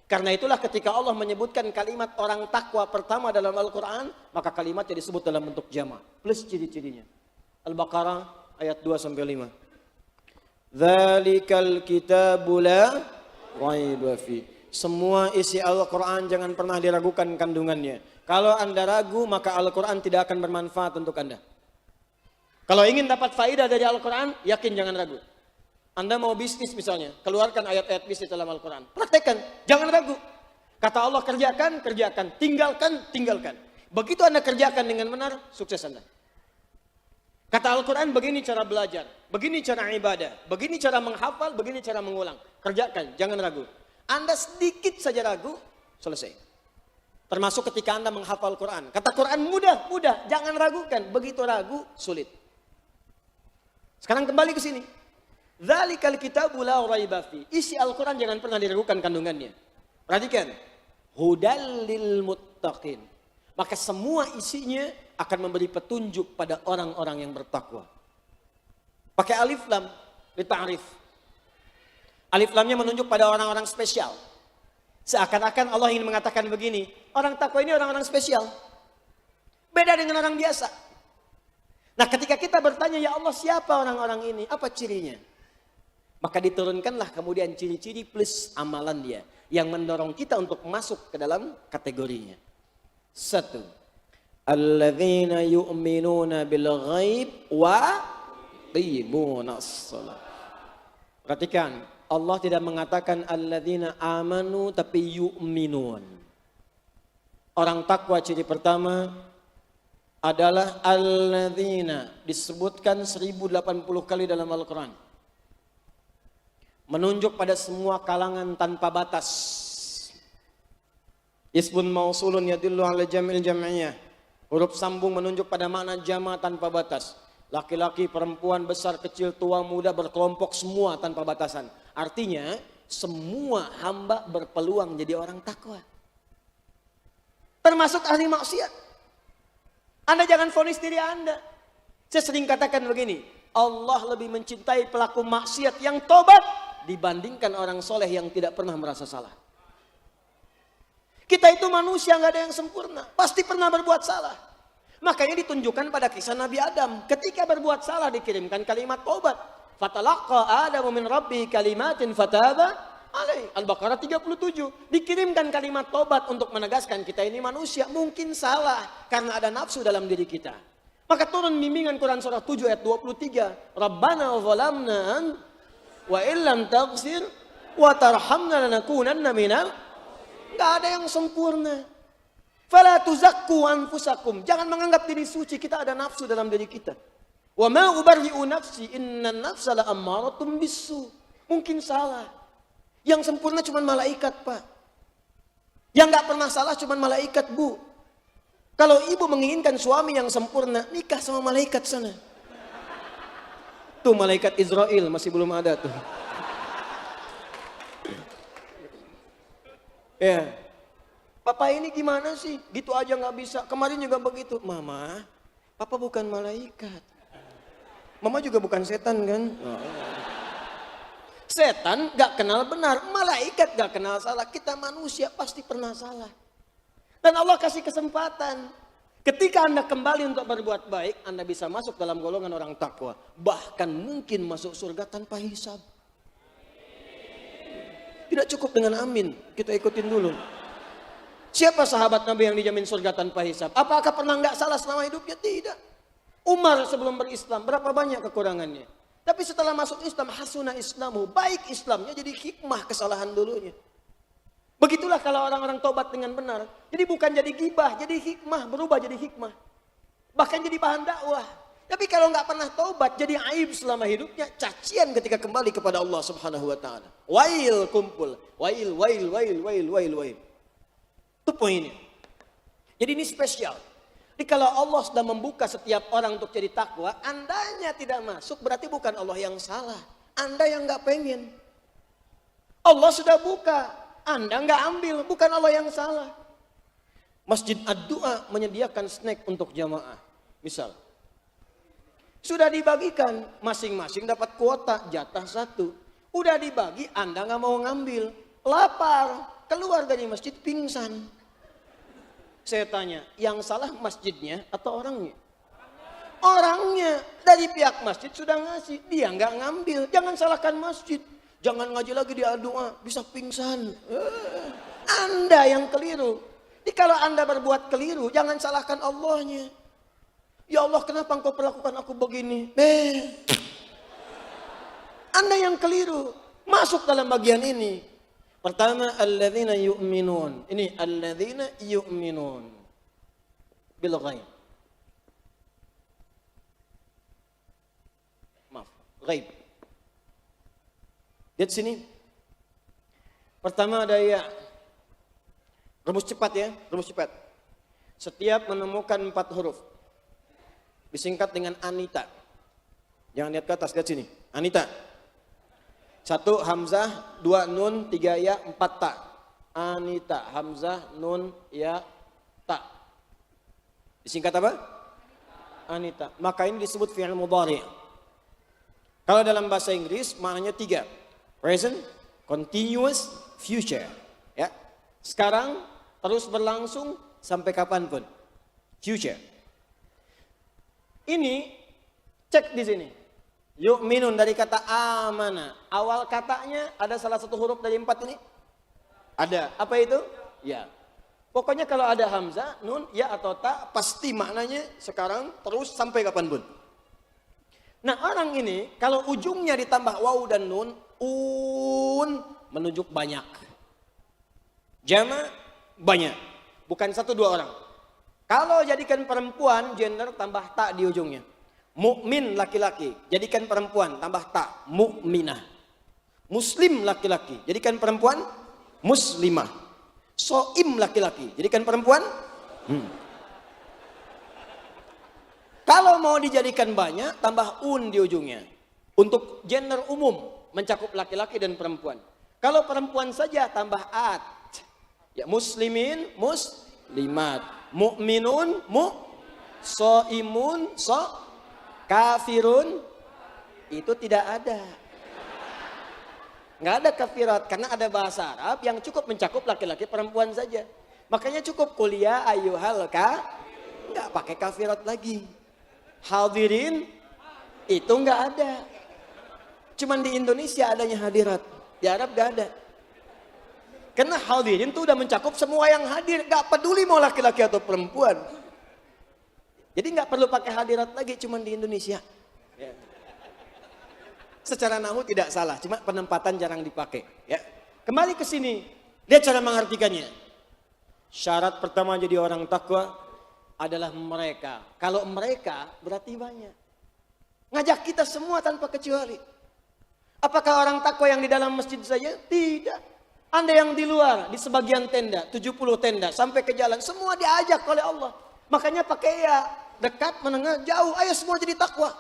[SPEAKER 2] Karena itulah ketika Allah menyebutkan kalimat orang takwa pertama dalam Al-Quran, maka kalimatnya disebut dalam bentuk jama' plus ciri-cirinya. Al-Baqarah ayat 2-5. Dzalikal kitabu la raiba fi. Semua isi Al-Quran jangan pernah diragukan kandungannya. Kalau Anda ragu, maka Al-Quran tidak akan bermanfaat untuk Anda. Kalau ingin dapat faedah dari Al-Quran, yakin jangan ragu. Anda mau bisnis misalnya, keluarkan ayat-ayat bisnis dalam Al-Quran. Praktekkan, jangan ragu. Kata Allah kerjakan, kerjakan. Tinggalkan, tinggalkan. Begitu Anda kerjakan dengan benar, sukses Anda. Kata Al-Quran, begini cara belajar, begini cara ibadah, begini cara menghafal, begini cara mengulang. Kerjakan, jangan ragu. Anda sedikit saja ragu, selesai. Termasuk ketika Anda menghafal Quran. Kata Quran mudah, mudah, jangan ragukan. Begitu ragu, sulit. Sekarang kembali ke sini. Dzalikal kitabu la raiba fi. Isi Al-Quran jangan pernah diragukan kandungannya. Perhatikan. Hudal lil muttaqin. Maka semua isinya akan memberi petunjuk pada orang-orang yang bertakwa. Pakai alif lam di ta'rif. Alif lamnya menunjuk pada orang-orang spesial. Seakan-akan Allah ingin mengatakan begini, orang takwa ini orang-orang spesial. Beda dengan orang biasa. Nah, ketika kita bertanya, ya Allah siapa orang-orang ini? Apa cirinya? Maka diturunkanlah kemudian ciri-ciri plus amalan dia yang mendorong kita untuk masuk ke dalam kategorinya. 1. Alladzina yu'minuna bil ghaib wa yuqimunas shalah. Perhatikan, Allah tidak mengatakan alladzina amanu tapi yu'minun. Orang takwa ciri pertama adalah alladzina, disebutkan 1080 kali dalam Al-Quran. Menunjuk pada semua kalangan tanpa batas. Ismun mausulun yadillu ala jam'il jam'iyah. Huruf sambung menunjuk pada makna jama' tanpa batas. Laki-laki, perempuan, besar, kecil, tua, muda, berkelompok semua tanpa batasan. Artinya semua hamba berpeluang jadi orang takwa. Termasuk ahli maksiat. Anda jangan vonis diri Anda. Saya sering katakan begini, Allah lebih mencintai pelaku maksiat yang tobat dibandingkan orang soleh yang tidak pernah merasa salah. Kita itu manusia, nggak ada yang sempurna, pasti pernah berbuat salah. Makanya ditunjukkan pada kisah Nabi Adam, ketika berbuat salah dikirimkan kalimat tobat. Fatalaqa Adamu min Rabbi kalimatin fataba alaih. Al-Baqarah 37. Dikirimkan kalimat tobat untuk menegaskan kita ini manusia mungkin salah karena ada nafsu dalam diri kita. Maka turun bimbingan Quran surah 7 ayat 23. Rabbana zalamna wa illam taghfir wa tarhamna lanakunanna minal. Enggak ada yang sempurna. Fala tuzakku anfusakum. Jangan menganggap diri suci, kita ada nafsu dalam diri kita. Wa ma ubarri'u nafsi innan nafsa la'ammaratun bisu. Mungkin salah. Yang sempurna cuma malaikat, Pak. Yang enggak pernah salah cuma malaikat, Bu. Kalau ibu menginginkan suami yang sempurna, nikah sama malaikat sana. Tuh malaikat Israel masih belum ada tuh. Ya, Papa ini gimana sih? Gitu aja nggak bisa. Kemarin juga begitu. Mama, Papa bukan malaikat. Mama juga bukan setan kan? Setan nggak kenal benar. Malaikat nggak kenal salah. Kita manusia pasti pernah salah. Dan Allah kasih kesempatan. Ketika Anda kembali untuk berbuat baik, Anda bisa masuk dalam golongan orang takwa. Bahkan mungkin masuk surga tanpa hisab. Tidak cukup dengan amin, kita ikutin dulu. Siapa sahabat Nabi yang dijamin surga tanpa hisab? Apakah pernah nggak salah selama hidupnya? Tidak. Umar sebelum berislam, berapa banyak kekurangannya? Tapi setelah masuk Islam, hasuna islamu, baik Islamnya jadi hikmah kesalahan dulunya. Begitulah kalau orang-orang tobat dengan benar. Jadi bukan jadi gibah, jadi hikmah, berubah jadi hikmah. Bahkan jadi bahan dakwah. Tapi kalau nggak pernah tobat, jadi aib selama hidupnya, cacian ketika kembali kepada Allah Subhanahu wa taala. Wail kumpul, wail. Itu poinnya. Jadi ini spesial. Jadi kalau Allah sudah membuka setiap orang untuk jadi takwa, andanya tidak masuk berarti bukan Allah yang salah. Anda yang nggak pengen. Allah sudah buka, Anda nggak ambil, bukan Allah yang salah. Masjid Ad-Du'a menyediakan snack untuk jamaah. Misal, sudah dibagikan, masing-masing dapat kuota, jatah 1. Udah dibagi, Anda nggak mau ngambil. Lapar, keluar dari masjid pingsan. Saya tanya, yang salah masjidnya atau orangnya? Orangnya. Dari pihak masjid sudah ngasih, dia nggak ngambil. Jangan salahkan masjid. Jangan ngaji lagi di doa, bisa pingsan. Anda yang keliru. Jadi kalau Anda berbuat keliru, jangan salahkan Allahnya. Ya Allah, kenapa engkau perlakukan aku begini? Anda yang keliru. Masuk dalam bagian ini. Pertama, alladzina yu'minun. Ini alladzina yu'minun bil ghaib. Maaf, ghaib. Lihat sini. Pertama ada ya. Rumus cepat ya, rumus cepat. Setiap menemukan 4 huruf disingkat dengan Anita. Jangan lihat ke atas, lihat sini. Anita. 1 hamzah, 2 nun, 3 ya, 4 ta. Anita, hamzah, nun, ya, ta. Disingkat apa? Anita. Maka ini disebut fi'il mudhari'. Kalau dalam bahasa Inggris maknanya 3. Present, continuous, future. Ya. Sekarang terus berlangsung sampai kapanpun. Future. Ini cek di sini. Yu'minun dari kata amana. Awal katanya ada salah satu huruf dari 4 ini? Ada. Apa itu? Ya. Pokoknya kalau ada hamzah, nun, ya atau ta, pasti maknanya sekarang terus sampai kapanpun. Nah orang ini kalau ujungnya ditambah waw dan nun, menunjuk banyak. Jama banyak. Bukan 1-2 orang. Kalau jadikan perempuan, gender tambah ta di ujungnya. Mukmin laki-laki, jadikan perempuan, tambah ta, mukminah. Muslim laki-laki, jadikan perempuan, muslimah. Soim laki-laki, jadikan perempuan. Kalau mau dijadikan banyak, tambah di ujungnya. Untuk gender umum, mencakup laki-laki dan perempuan. Kalau perempuan saja, tambah at. Ya, muslimin, muslimat. Mukminun, soimun, kafirun, itu tidak ada. Nggak ada kafirat, karena ada bahasa Arab yang cukup mencakup laki-laki perempuan saja. Makanya cukup kuliah ayyuhal nggak pakai kafirat lagi. Hadirin, itu nggak ada. Cuman di Indonesia adanya hadirat, di Arab nggak ada. Karena hadirin itu udah mencakup semua yang hadir, nggak peduli mau laki-laki atau perempuan. Jadi nggak perlu pakai hadirat lagi, cuman di Indonesia. Ya. Secara nahwu tidak salah, cuma penempatan jarang dipakai. Ya. Kembali ke sini, lihat cara mengartikannya. Syarat pertama jadi orang takwa adalah mereka. Kalau mereka berarti banyak. Ngajak kita semua tanpa kecuali. Apakah orang takwa yang di dalam masjid saja? Tidak. Anda yang di luar, di sebagian tenda, 70 tenda, sampai ke jalan, semua diajak oleh Allah. Makanya pakai ya. Dekat, menengah, jauh, ayo semua jadi takwa.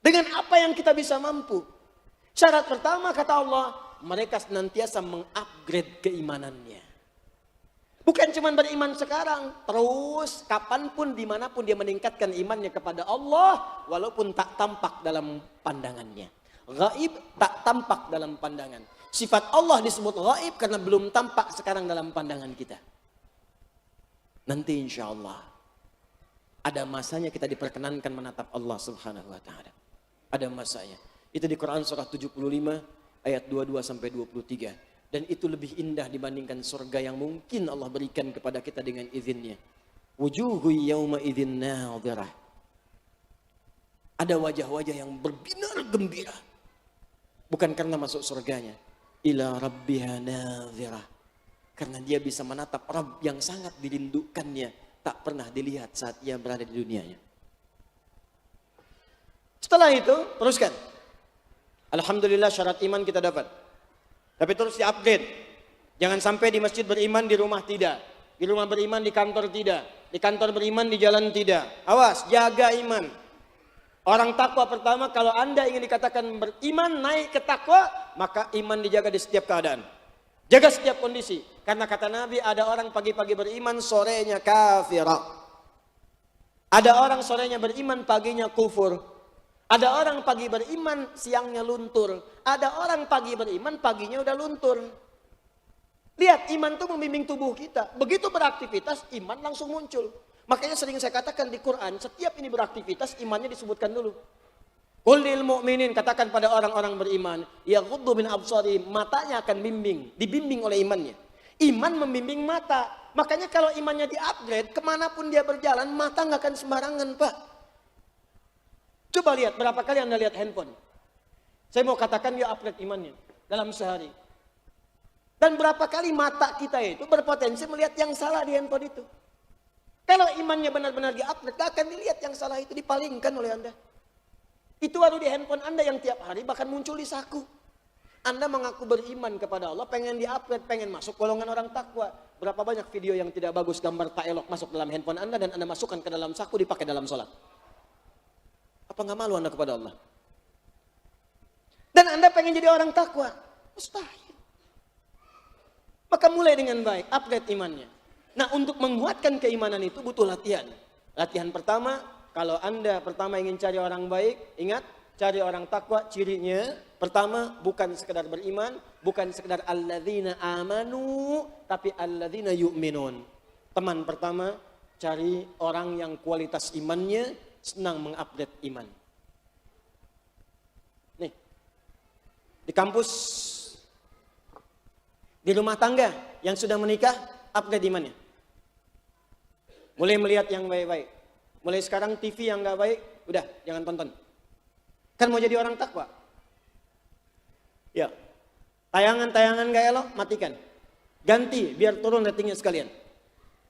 [SPEAKER 2] Dengan apa yang kita bisa mampu. Syarat pertama kata Allah, mereka senantiasa mengupgrade keimanannya. Bukan cuma beriman sekarang, terus kapanpun, dimanapun dia meningkatkan imannya kepada Allah, walaupun tak tampak dalam pandangannya. Gaib tak tampak dalam pandangan. Sifat Allah disebut gaib karena belum tampak sekarang dalam pandangan kita. Nanti insya Allah. Ada masanya kita diperkenankan menatap Allah Subhanahu wa taala. Ada masanya. Itu di Quran surah 75 ayat 22 sampai 23. Dan itu lebih indah dibandingkan surga yang mungkin Allah berikan kepada kita dengan izinnya. Wujuhu yawma idzin nadhirah. Ada wajah-wajah yang berbinar gembira. Bukan karena masuk surganya. Ila rabbiha nadhirah. Karena dia bisa menatap Rabb yang sangat dirindukannya. Tak pernah dilihat saat ia berada di dunianya. Setelah itu, teruskan. Alhamdulillah syarat iman kita dapat. Tapi terus di-upgrade. Jangan sampai di masjid beriman, di rumah tidak. Di rumah beriman, di kantor tidak. Di kantor beriman, di jalan tidak. Awas, jaga iman. Orang takwa pertama, kalau Anda ingin dikatakan beriman, naik ke takwa, maka iman dijaga di setiap keadaan. Jaga setiap kondisi. Karena kata Nabi, ada orang pagi-pagi beriman, sorenya kafirah. Ada orang sorenya beriman, paginya kufur. Ada orang pagi beriman, siangnya luntur. Ada orang pagi beriman, paginya udah luntur. Lihat, iman itu membimbing tubuh kita. Begitu beraktivitas, iman langsung muncul. Makanya sering saya katakan di Quran, setiap ini beraktivitas, imannya disebutkan dulu. Qul lil mu'minin, katakan pada orang-orang beriman, yaghuddu min absarihim, matanya akan dibimbing oleh imannya. Iman membimbing mata. Makanya kalau imannya di-upgrade, kemanapun dia berjalan, mata nggak akan sembarangan, Pak. Coba lihat, berapa kali Anda lihat handphone? Saya mau katakan dia upgrade imannya dalam sehari. Dan berapa kali mata kita itu berpotensi melihat yang salah di handphone itu. Kalau imannya benar-benar di-upgrade, gak akan dilihat yang salah itu, dipalingkan oleh Anda. Itu baru di handphone Anda yang tiap hari bahkan muncul di saku. Anda mengaku beriman kepada Allah, pengen di-upgrade, pengen masuk golongan orang takwa. Berapa banyak video yang tidak bagus, gambar tak elok masuk dalam handphone Anda dan Anda masukkan ke dalam saku, dipakai dalam sholat. Apa nggak malu Anda kepada Allah? Dan Anda pengen jadi orang takwa? Mustahil. Maka mulai dengan baik, upgrade imannya. Nah, untuk menguatkan keimanan itu butuh latihan. Latihan pertama, kalau Anda pertama ingin cari orang baik, ingat, cari orang takwa, cirinya pertama bukan sekedar beriman, bukan sekedar alladzina amanu, tapi alladzina yu'minun. Teman pertama, cari orang yang kualitas imannya senang mengupdate iman. Nih, di kampus, di rumah tangga yang sudah menikah, upgrade imannya. Mulai melihat yang baik-baik. Mulai sekarang TV yang gak baik, udah jangan tonton. Kan mau jadi orang takwa. Ya, tayangan-tayangan gak elok, matikan. Ganti, biar turun ratingnya sekalian.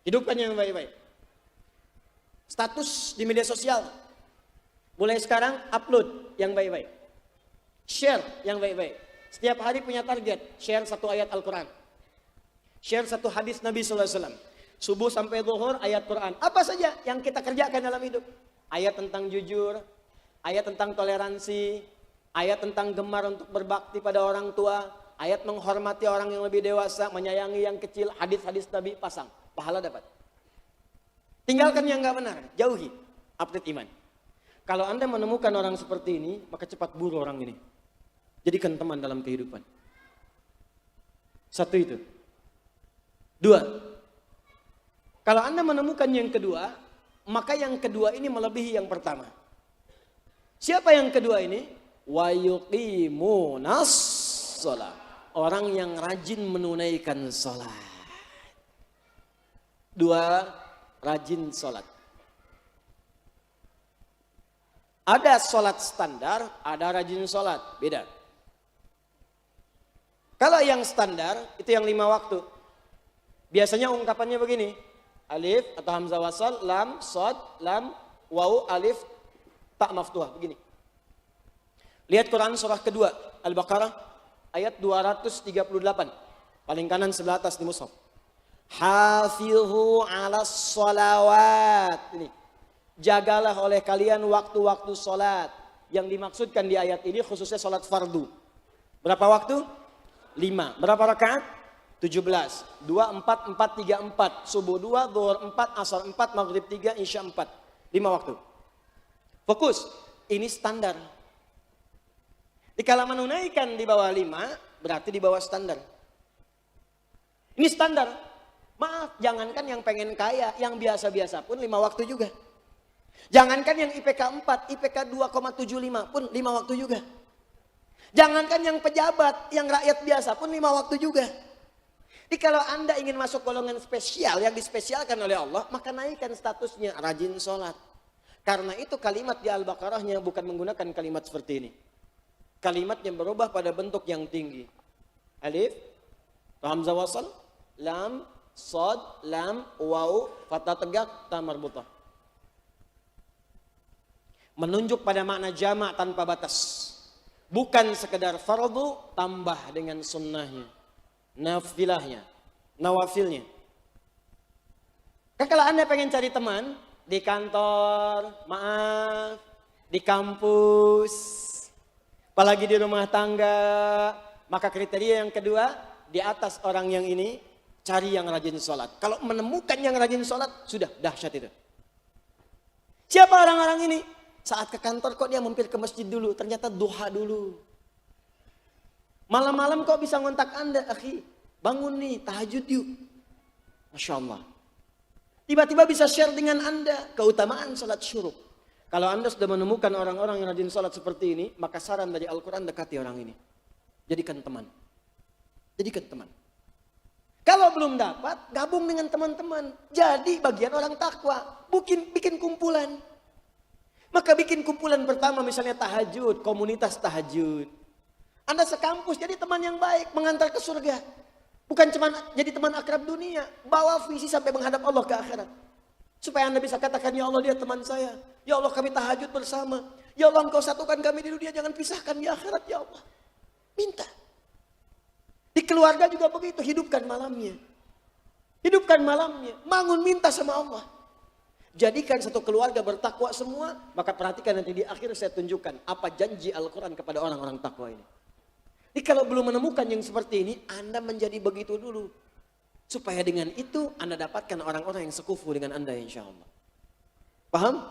[SPEAKER 2] Hidupkan yang baik-baik. Status di media sosial. Mulai sekarang upload yang baik-baik. Share yang baik-baik. Setiap hari punya target, share satu ayat Al-Quran. Share satu hadis Nabi SAW. Subuh sampai zuhur ayat Quran. Apa saja yang kita kerjakan dalam hidup. Ayat tentang jujur, ayat tentang toleransi, ayat tentang gemar untuk berbakti pada orang tua, ayat menghormati orang yang lebih dewasa, menyayangi yang kecil, hadis-hadis Nabi pasang. Pahala dapat. Tinggalkan yang gak benar, jauhi. Update iman. Kalau Anda menemukan orang seperti ini, maka cepat buru orang ini. Jadikan teman dalam kehidupan. Satu itu. Dua. Kalau Anda menemukan yang kedua, maka yang kedua ini melebihi yang pertama. Siapa yang kedua ini? Wa yuqimunas shalah. Orang yang rajin menunaikan salat. Dua, rajin salat. Ada salat standar, ada rajin salat, beda. Kalau yang standar, itu yang 5 waktu. Biasanya ungkapannya begini. Alif atau hamzah wasal, lam, sod, lam, waw, alif, tak maftuhah. Begini. Lihat Quran surah kedua, Al-Baqarah, ayat 238. Paling kanan sebelah atas di mushaf. Hafidhu ala sholawat. Ini. Jagalah oleh kalian waktu-waktu sholat. Yang dimaksudkan di ayat ini khususnya sholat fardu. Berapa waktu? 5. Berapa rakaat? 17. 2, 4, 4, 3, 4. Subuh 2, zuhur 4, asar 4, maghrib 3, isya 4. 5 waktu. Fokus. Ini standar. Dikala menunaikan di bawah 5, berarti di bawah standar. Ini standar. Maaf, jangankan yang pengen kaya, yang biasa-biasa pun 5 waktu juga. Jangankan yang IPK 4, IPK 2,75 pun 5 waktu juga. Jangankan yang pejabat, yang rakyat biasa pun 5 waktu juga. Jadi kalau Anda ingin masuk golongan spesial yang dispesialkan oleh Allah, maka naikkan statusnya rajin sholat. Karena itu kalimat di Al-Baqarahnya bukan menggunakan kalimat seperti ini. Kalimatnya berubah pada bentuk yang tinggi. Alif, hamzah wasal, lam, sad, lam, waw, fathah tegak, ta marbutah. Menunjuk pada makna jamak tanpa batas. Bukan sekedar fardu tambah dengan sunnahnya, nafilahnya, nawafilnya. Kan kalau Anda pengen cari teman di kantor, maaf, di kampus, apalagi di rumah tangga, maka kriteria yang kedua, di atas orang yang ini, cari yang rajin sholat. Kalau menemukan yang rajin sholat, sudah dahsyat itu. Siapa orang-orang ini? Saat ke kantor kok dia mampir ke masjid dulu, ternyata duha dulu. Malam-malam kok bisa ngontak Anda, akhi, bangun nih, tahajud yuk. Masya Allah. Tiba-tiba bisa share dengan Anda keutamaan salat syuruk. Kalau Anda sudah menemukan orang-orang yang rajin salat seperti ini, maka saran dari Al-Quran, dekati orang ini. Jadikan teman. Jadikan teman. Kalau belum dapat, gabung dengan teman-teman. Jadi bagian orang takwa. Bikin kumpulan. Maka bikin kumpulan pertama misalnya tahajud, komunitas tahajud. Anda sekampus jadi teman yang baik, mengantar ke surga. Bukan cuma jadi teman akrab dunia, bawa visi sampai menghadap Allah ke akhirat. Supaya Anda bisa katakan, ya Allah dia teman saya. Ya Allah kami tahajud bersama. Ya Allah engkau satukan kami di dunia, jangan pisahkan di akhirat ya Allah. Minta. Di keluarga juga begitu, hidupkan malamnya. Hidupkan malamnya, bangun minta sama Allah. Jadikan satu keluarga bertakwa semua, maka perhatikan nanti di akhir saya tunjukkan apa janji Al-Quran kepada orang-orang takwa ini. Jadi kalau belum menemukan yang seperti ini, Anda menjadi begitu dulu. Supaya dengan itu Anda dapatkan orang-orang yang sekufu dengan Anda insya Allah. Paham?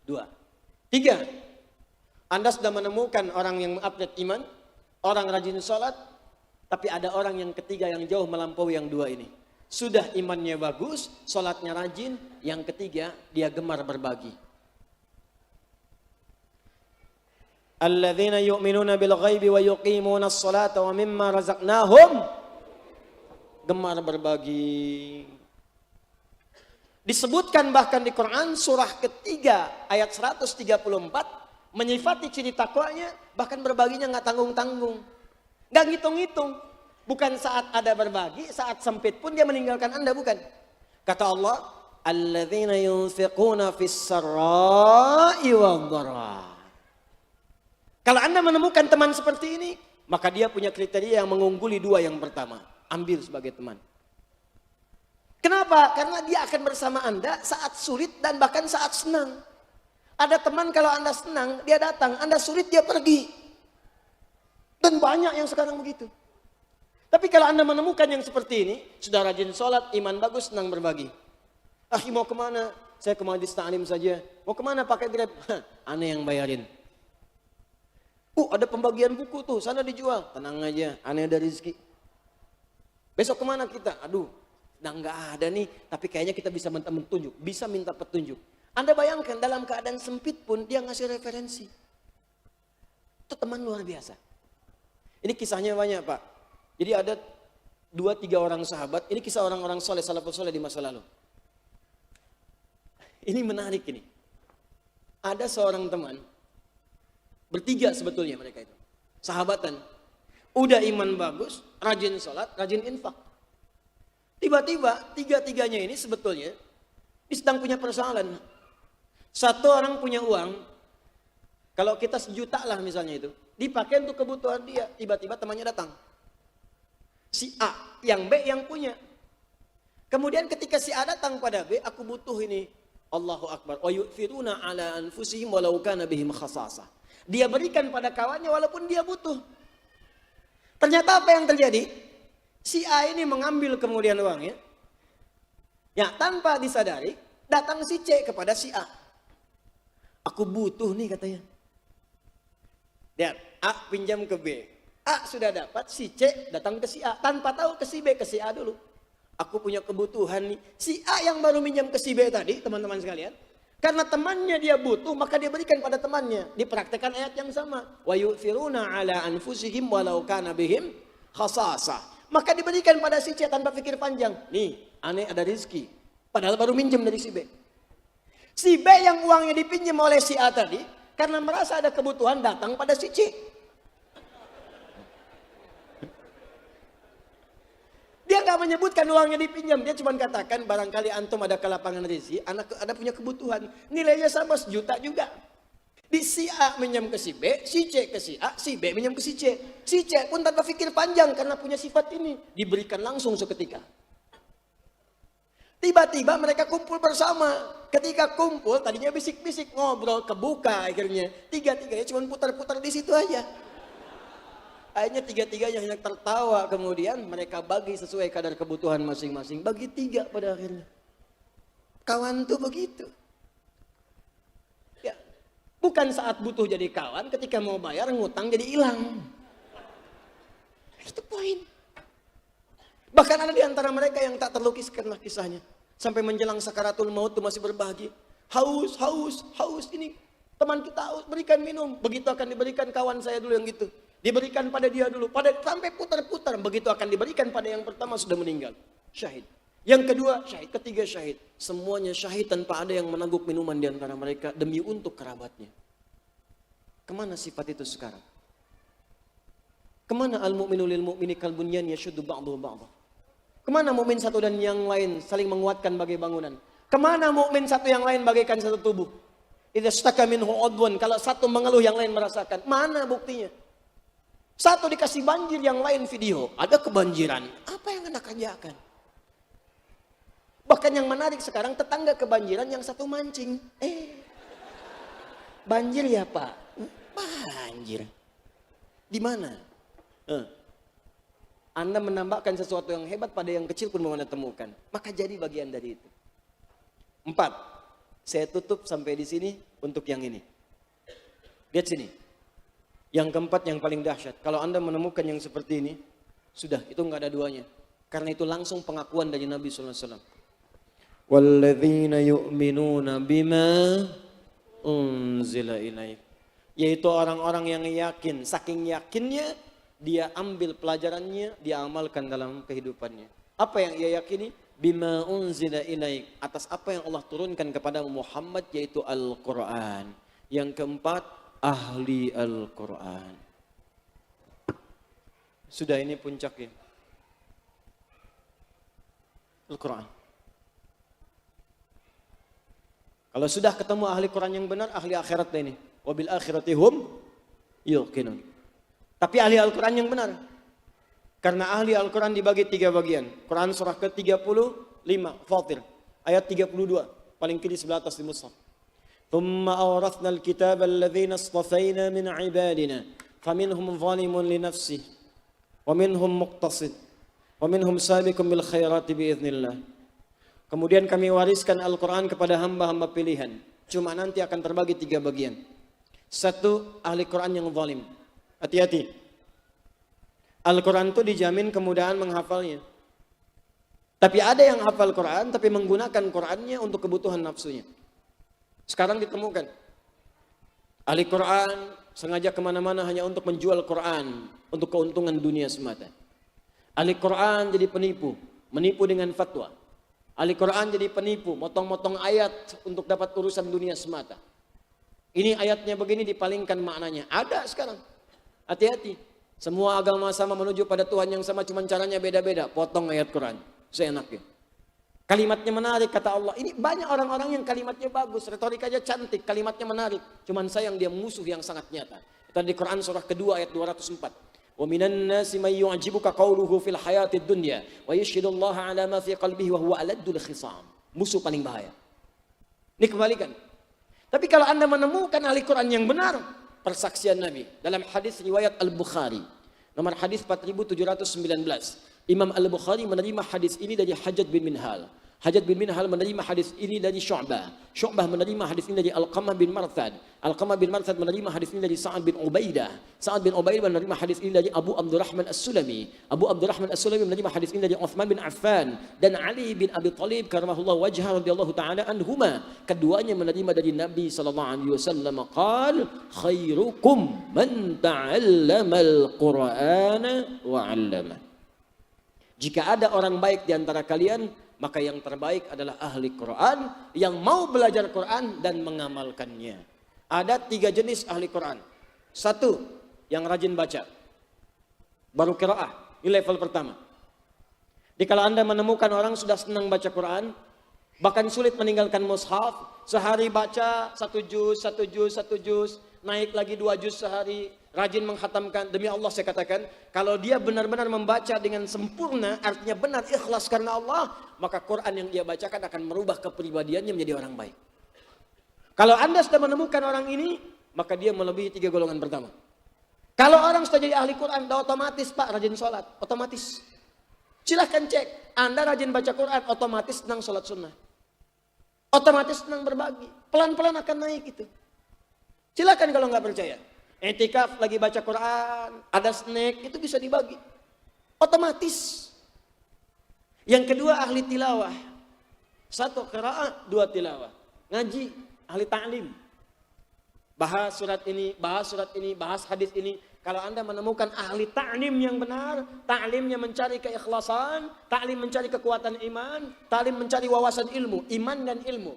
[SPEAKER 2] 2. 3. Anda sudah menemukan orang yang update iman, orang rajin sholat, tapi ada orang yang ketiga yang jauh melampaui yang 2 ini. Sudah imannya bagus, sholatnya rajin. Yang ketiga, dia gemar berbagi. Alladzina yu'minuna bil ghaibi wa yuqimuna as-salata wa mimma razaqnahum. Gemar berbagi. Disebutkan bahkan di Quran surah ketiga ayat 134 menyifati ciri takwanya, bahkan berbaginya nggak tanggung-tanggung, nggak ngitung-ngitung. Bukan saat ada berbagi, saat sempit pun dia meninggalkan Anda, bukan. Kata Allah, alladzina yunfiquna fis-sarra'i wad-dharra. Kalau Anda menemukan teman seperti ini, maka dia punya kriteria yang mengungguli 2 yang pertama. Ambil sebagai teman. Kenapa? Karena dia akan bersama Anda saat sulit dan bahkan saat senang. Ada teman kalau Anda senang, dia datang. Anda sulit, dia pergi. Dan banyak yang sekarang begitu. Tapi kalau Anda menemukan yang seperti ini, sudah rajin sholat, iman bagus, senang berbagi. Akhi mau kemana? Saya ke majlis ta'lim saja. Mau kemana pakai Grab? Aneh yang bayarin. Ada pembagian buku tuh, sana dijual. Tenang aja, aneh ada rezeki. Besok kemana kita? Aduh, nggak ada nih. Tapi kayaknya kita bisa minta petunjuk. Bisa minta petunjuk. Anda bayangkan dalam keadaan sempit pun dia ngasih referensi. Itu teman luar biasa. Ini kisahnya banyak Pak. Jadi ada 2-3 orang sahabat. Ini kisah orang-orang soleh, salafus soleh di masa lalu. Ini menarik ini. Ada seorang teman. Bertiga sebetulnya mereka itu. Sahabatan. Udah iman bagus, rajin sholat, rajin infak. Tiba-tiba 3-tiganya ini sebetulnya sedang punya persoalan. Satu orang punya uang. Kalau kita 1 juta lah misalnya itu. Dipakai untuk kebutuhan dia. Tiba-tiba temannya datang. Si A, yang B yang punya. Kemudian ketika si A datang pada B, aku butuh ini. Allahu Akbar. Wa yu'thiruna ala anfusihim walau kana bihim khasasah. Dia berikan pada kawannya walaupun dia butuh. Ternyata apa yang terjadi? Si A ini mengambil kemudian uangnya. Ya, tanpa disadari, datang si C kepada si A. Aku butuh nih katanya. Lihat, A pinjam ke B. A sudah dapat, si C datang ke si A. Tanpa tahu ke si B, ke si A dulu. Aku punya kebutuhan nih. Si A yang baru minjam ke si B tadi, teman-teman sekalian. Karena temannya dia butuh, maka dia berikan pada temannya. Dipraktekkan ayat yang sama. Wa yu'thiruna ala anfusihim walau kana bihim khasasah. Maka diberikan pada si C tanpa pikir panjang. Nih, aneh ada rezeki. Padahal baru minjem dari si B. Si B yang uangnya dipinjam oleh si A tadi, karena merasa ada kebutuhan datang pada si C. Dia nggak menyebutkan uangnya dipinjam, dia cuma katakan barangkali antum ada ke lapangan rezeki, anak ada punya kebutuhan, nilainya sama 1 juta juga. Di si A minjam ke si B, si C ke si A, si B minjam ke si C. Si C pun tanpa pikir panjang karena punya sifat ini, diberikan langsung seketika. Tiba-tiba mereka kumpul bersama. Ketika kumpul, tadinya bisik-bisik, ngobrol, kebuka akhirnya. Tiga-tiganya cuma putar-putar di situ aja. Akhirnya tiga-tiganya hanya tertawa. Kemudian mereka bagi sesuai kadar kebutuhan masing-masing. Bagi 3 pada akhirnya. Kawan tuh begitu. Ya, bukan saat butuh jadi kawan, ketika mau bayar ngutang jadi hilang. Itu poin. Bahkan ada di antara mereka yang tak terlukiskan kisahnya. Sampai menjelang sakaratul maut itu masih berbagi. Haus, haus, haus ini. Teman kita haus, berikan minum. Begitu akan diberikan kawan saya dulu yang gitu. Diberikan pada dia dulu. Sampai putar-putar. Begitu akan diberikan pada yang pertama sudah meninggal. Syahid. Yang kedua syahid. Ketiga syahid. Semuanya syahid tanpa ada yang menangguk minuman di antara mereka. Demi untuk kerabatnya. Kemana sifat itu sekarang? Kemana al-mu'minu lil mu'mini kal bunyan yashuddu ba'dahu ba'dahu? Kemana mukmin satu dan yang lain saling menguatkan bagai bangunan? Kemana mukmin satu yang lain bagaikan satu tubuh? Idza staka minhu udwan, kalau satu mengeluh yang lain merasakan. Mana buktinya? Satu dikasih banjir, yang lain video. Ada kebanjiran. Apa yang Anda kerjakan? Bahkan yang menarik sekarang tetangga kebanjiran, yang satu mancing. Banjir ya Pak? Banjir. Di mana? Anda menambahkan sesuatu yang hebat pada yang kecil pun mau Anda temukan. Maka jadi bagian dari itu. 4. Saya tutup sampai di sini untuk yang ini. Lihat sini. Yang keempat yang paling dahsyat. Kalau Anda menemukan yang seperti ini, sudah, itu nggak ada duanya. Karena itu langsung pengakuan dari Nabi SAW. Walladzina yu'minuna bima unzila ilaik. Yaitu orang-orang yang yakin, saking yakinnya, dia ambil pelajarannya, dia amalkan dalam kehidupannya. Apa yang ia yakini? Bima unzila ilaik, atas apa yang Allah turunkan kepada Muhammad, yaitu Al-Quran. Yang keempat, ahli Al-Quran. Sudah, ini puncaknya. Al-Quran. Kalau sudah ketemu ahli Quran yang benar, ahli akhirat ini. Wabil akhiratihum yuqinun. Tapi ahli Al-Quran yang benar. Karena ahli Al-Quran dibagi 3 bagian. Quran surah ke-35, Fatir. Ayat 32. Paling kiri sebelah atas di mushaf. Thumma awrathna al-kitab alladhina istafayna min ibadina. Faminhum zalimun li nafsih. Waminhum muqtasid. Waminhum sabiqum bil khairati biiznillah. Kemudian kami wariskan Al-Quran kepada hamba-hamba pilihan. Cuma nanti akan terbagi 3 bagian. 1, ahli Quran yang zalim. Hati-hati. Al-Quran itu dijamin kemudahan menghafalnya. Tapi ada yang hafal Quran, tapi menggunakan Qurannya untuk kebutuhan nafsunya. Sekarang ditemukan. Ahli Quran sengaja kemana-mana hanya untuk menjual Quran. Untuk keuntungan dunia semata. Ahli Quran jadi penipu. Menipu dengan fatwa. Ahli Quran jadi penipu. Motong-motong ayat untuk dapat urusan dunia semata. Ini ayatnya begini, dipalingkan maknanya. Ada sekarang. Hati-hati. Semua agama sama, menuju pada Tuhan yang sama, cuma caranya beda-beda. Potong ayat Quran. Seenaknya. Kalimatnya menarik, kata Allah. Ini banyak orang-orang yang kalimatnya bagus. Retorikanya cantik, kalimatnya menarik. Cuman sayang dia musuh yang sangat nyata. Itu di Quran surah kedua ayat 204. Wa minan nasi may yu'jibuka qawluhu fil hayatid dunya wa yashhadullaha ala ma fi qalbihi wa huwa aladdul khisam. Musuh paling bahaya. Ini kembalikan. Tapi kalau Anda menemukan ahli Quran yang benar, persaksian Nabi dalam hadis riwayat Al-Bukhari nomor hadis 4719, Imam Al-Bukhari menerima hadis ini dari Hajjaj bin Minhal. Hajjaj bin Minhal menerima hadis ini dari Syu'bah. Syu'bah menerima hadis ini dari Al-Qamah bin Marthad. Al-Qamah bin Marthad menerima hadis ini dari Sa'ad bin Ubaidah. Sa'ad bin Ubaidah menerima hadis ini dari Abu Abdurrahman As-Sulami. Abu Abdurrahman As-Sulami menerima hadis ini dari Uthman bin Affan dan Ali bin Abi Thalib karamahullah wajhah radhiyallahu ta'ala anhuma. Keduanya menerima dari Nabi sallallahu alaihi wasallam qala khairukum man ta'allama al-Qur'ana wa 'allama. Jika ada orang baik di antara kalian, maka yang terbaik adalah ahli Quran yang mau belajar Quran dan mengamalkannya. Ada 3 jenis ahli Quran. 1, yang rajin baca. Baru qiraah, ini level pertama. Jadi kalau Anda menemukan orang sudah senang baca Quran, bahkan sulit meninggalkan mushaf, sehari baca 1 juz, 1 juz, 1 juz, naik lagi 2 juz sehari, rajin menghatamkan. Demi Allah saya katakan, kalau dia benar-benar membaca dengan sempurna, artinya benar ikhlas karena Allah, maka Quran yang dia bacakan akan merubah kepribadiannya menjadi orang baik. Kalau Anda sudah menemukan orang ini, maka dia melebihi 3 golongan pertama. Kalau orang sudah jadi ahli Quran, sudah otomatis Pak rajin sholat, otomatis. Silahkan cek, Anda rajin baca Quran, otomatis senang sholat sunnah. Otomatis senang berbagi, pelan-pelan akan naik itu. Silahkan kalau nggak percaya. Etikaf lagi baca Quran, ada snack, itu bisa dibagi. Otomatis. Yang kedua ahli tilawah. 1 qiraah, 2 tilawah. Ngaji, ahli ta'lim. Bahas surat ini, bahas surat ini, bahas hadis ini. Kalau Anda menemukan ahli ta'lim yang benar, ta'limnya mencari keikhlasan, ta'lim mencari kekuatan iman, ta'lim mencari wawasan ilmu, iman dan ilmu.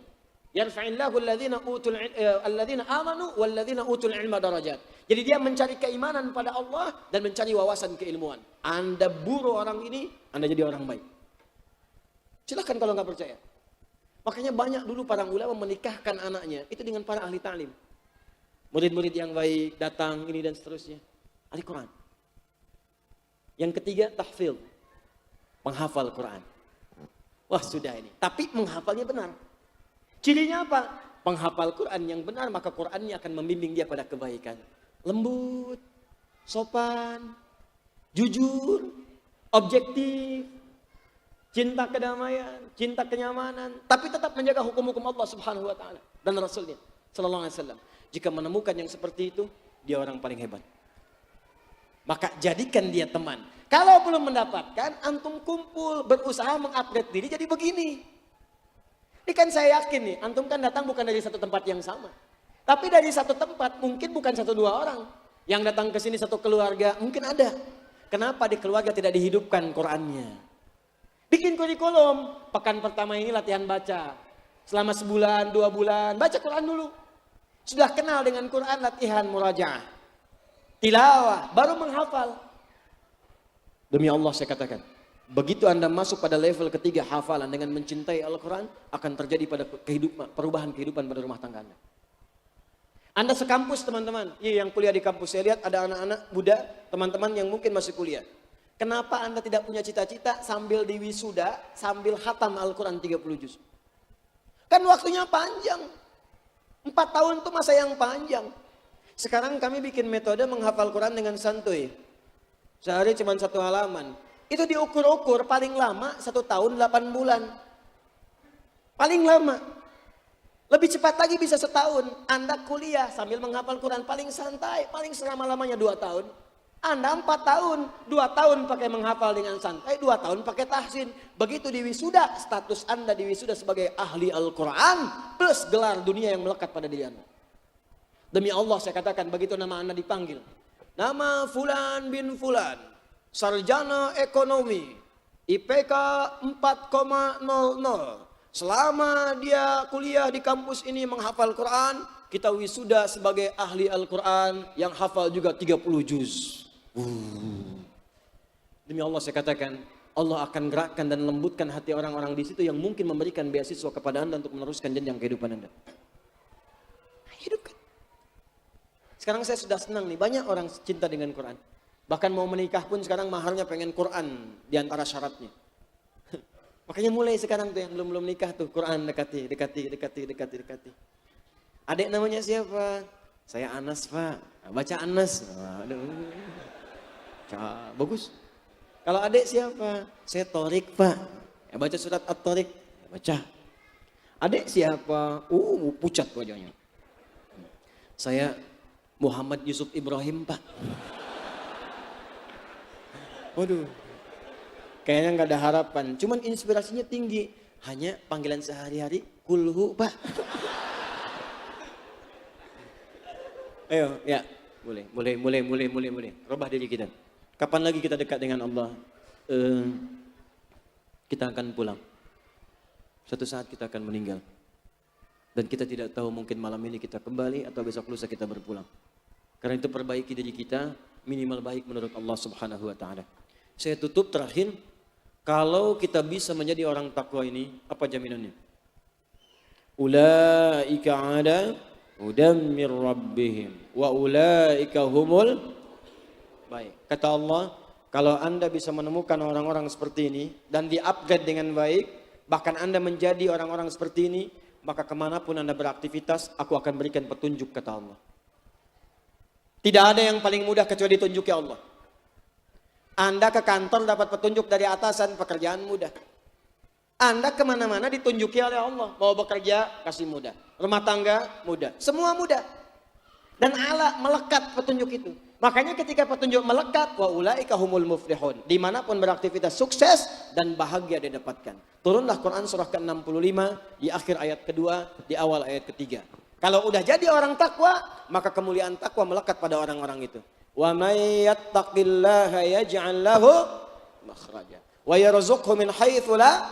[SPEAKER 2] Yarfa'illahu alladhina amanu walladhina utul ilma darajat. Jadi dia mencari keimanan pada Allah dan mencari wawasan keilmuan. Anda buru orang ini, Anda jadi orang baik. Silakan kalau nggak percaya. Makanya banyak dulu para ulama menikahkan anaknya itu dengan para ahli ta'lim. Murid-murid yang baik datang ini dan seterusnya. Ahli Quran. Yang ketiga tahfidz. Menghafal Quran. Wah sudah ini. Tapi menghafalnya benar. Cirinya apa? Penghafal Quran yang benar maka Qurannya akan membimbing dia pada kebaikan. Lembut, sopan, jujur, objektif, cinta kedamaian, cinta kenyamanan, tapi tetap menjaga hukum-hukum Allah Subhanahu wa taala dan Rasulnya sallallahu alaihi wasallam. Jika menemukan yang seperti itu, dia orang paling hebat. Maka jadikan dia teman. Kalau belum mendapatkan, antum kumpul, berusaha mengupgrade diri jadi begini. Ini kan saya yakin nih, antum kan datang bukan dari satu tempat yang sama. Tapi dari satu tempat, mungkin bukan 1-2 orang. Yang datang ke sini satu keluarga, mungkin ada. Kenapa di keluarga tidak dihidupkan Qurannya? Bikin kurikulum, pekan pertama ini latihan baca. Selama sebulan, 2 bulan, baca Quran dulu. Sudah kenal dengan Quran, latihan murajaah. Tilawah, baru menghafal. Demi Allah saya katakan, begitu Anda masuk pada level ketiga hafalan dengan mencintai Al-Quran, akan terjadi pada perubahan kehidupan pada rumah tangga Anda. Anda sekampus teman-teman, yang kuliah di kampus, saya lihat ada anak-anak muda, teman-teman yang mungkin masih kuliah. Kenapa Anda tidak punya cita-cita sambil di wisuda, sambil khatam Al-Quran 30 juz? Kan waktunya panjang. 4 tahun itu masa yang panjang. Sekarang kami bikin metode menghafal Quran dengan santuy. Sehari cuma 1 halaman. Itu diukur-ukur paling lama 1 tahun 8 bulan. Paling lama. Lebih cepat lagi bisa 1 tahun. Anda kuliah sambil menghafal Quran paling santai. Paling selama-lamanya 2 tahun. Anda 4 tahun. 2 tahun pakai menghafal dengan santai. 2 tahun pakai tahsin. Begitu di wisuda. Status Anda di wisuda sebagai ahli Al-Quran. Plus gelar dunia yang melekat pada diri Anda. Demi Allah saya katakan begitu nama Anda dipanggil. Nama Fulan bin Fulan. Sarjana ekonomi. IPK 4,00. Selama dia kuliah di kampus ini menghafal Quran. Kita wisuda sebagai ahli Al-Quran yang hafal juga 30 juz. Demi Allah saya katakan. Allah akan gerakkan dan lembutkan hati orang-orang di situ yang mungkin memberikan beasiswa kepada Anda untuk meneruskan jenjang kehidupan Anda. Hidupkan. Sekarang saya sudah senang nih, banyak orang cinta dengan Quran. Bahkan mau menikah pun sekarang maharnya pengen Quran di antara syaratnya. Makanya mulai sekarang tuh yang belum nikah tuh Quran dekati. Adik namanya siapa? Saya Anas Pak. Baca Anas. Aduh. Bagus. Kalau adik siapa? Saya Torik Pak. Baca surat At-Torik. Baca. Adik siapa? Pucat wajahnya. Saya Muhammad Yusuf Ibrahim Pak. Waduh. Kayaknya nggak ada harapan. Cuman inspirasinya tinggi. Hanya panggilan sehari-hari kulhu Pak. Ayo, ya. Boleh. Rubah diri kita. Kapan lagi kita dekat dengan Allah? Kita akan pulang. Suatu saat kita akan meninggal. Dan kita tidak tahu mungkin malam ini kita kembali atau besok lusa kita berpulang. Karena itu perbaiki diri kita minimal baik menurut Allah Subhanahu wa taala. Saya tutup terakhir, kalau kita bisa menjadi orang takwa ini, apa jaminannya? Ulaika ala hudam mir rabbihim wa ulaika humul baik. Kata Allah, kalau Anda bisa menemukan orang-orang seperti ini dan di-upgrade dengan baik, bahkan Anda menjadi orang-orang seperti ini, maka kemanapun Anda beraktivitas, aku akan berikan petunjuk, kata Allah. Tidak ada yang paling mudah kecuali ditunjuki Allah. Anda ke kantor dapat petunjuk dari atasan, pekerjaan mudah. Anda kemana-mana ditunjuki oleh Allah. Mau bekerja, kasih mudah. Rumah tangga, mudah. Semua mudah. Dan Allah melekat petunjuk itu. Makanya ketika petunjuk melekat, wa ulaika humul muflihun. Dimanapun beraktivitas sukses dan bahagia didapatkan. Turunlah Quran surah ke-65 di akhir ayat kedua, di awal ayat ketiga. Kalau udah jadi orang takwa, maka kemuliaan takwa melekat pada orang-orang itu. Wa may yattaqillaha yaj'al lahu makhraja wa yarzuqhu min haitsu la.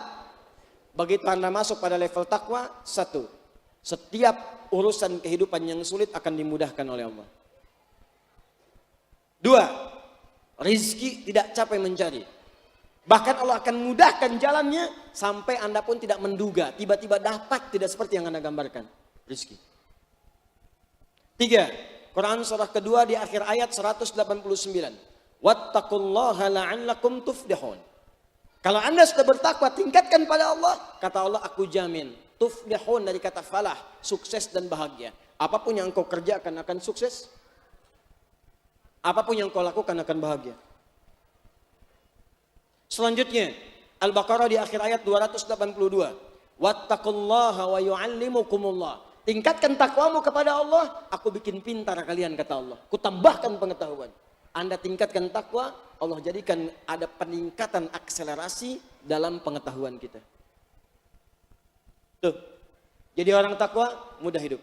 [SPEAKER 2] Begitu Anda masuk pada level takwa, satu, setiap urusan kehidupan yang sulit akan dimudahkan oleh Allah. Dua, rizki tidak capek mencari. Bahkan Allah akan mudahkan jalannya sampai Anda pun tidak menduga. Tiba-tiba dapat tidak seperti yang Anda gambarkan. Rizki. Tiga, Quran surah kedua di akhir ayat 189. Wattaqullaha la'allakum tuflihun. Kalau Anda sudah bertakwa, tingkatkan pada Allah. Kata Allah, aku jamin. Tuflihun dari kata falah, sukses dan bahagia. Apapun yang kau kerjakan akan sukses. Apapun yang kau lakukan akan bahagia. Selanjutnya, Al-Baqarah di akhir ayat 282. Wattaqullaha wa yu'allimukumullah. Tingkatkan takwamu kepada Allah, aku bikin pintar kalian, kata Allah. Kutambahkan pengetahuan. Anda tingkatkan takwa, Allah jadikan ada peningkatan akselerasi dalam pengetahuan kita. Tuh. Jadi orang takwa mudah hidup.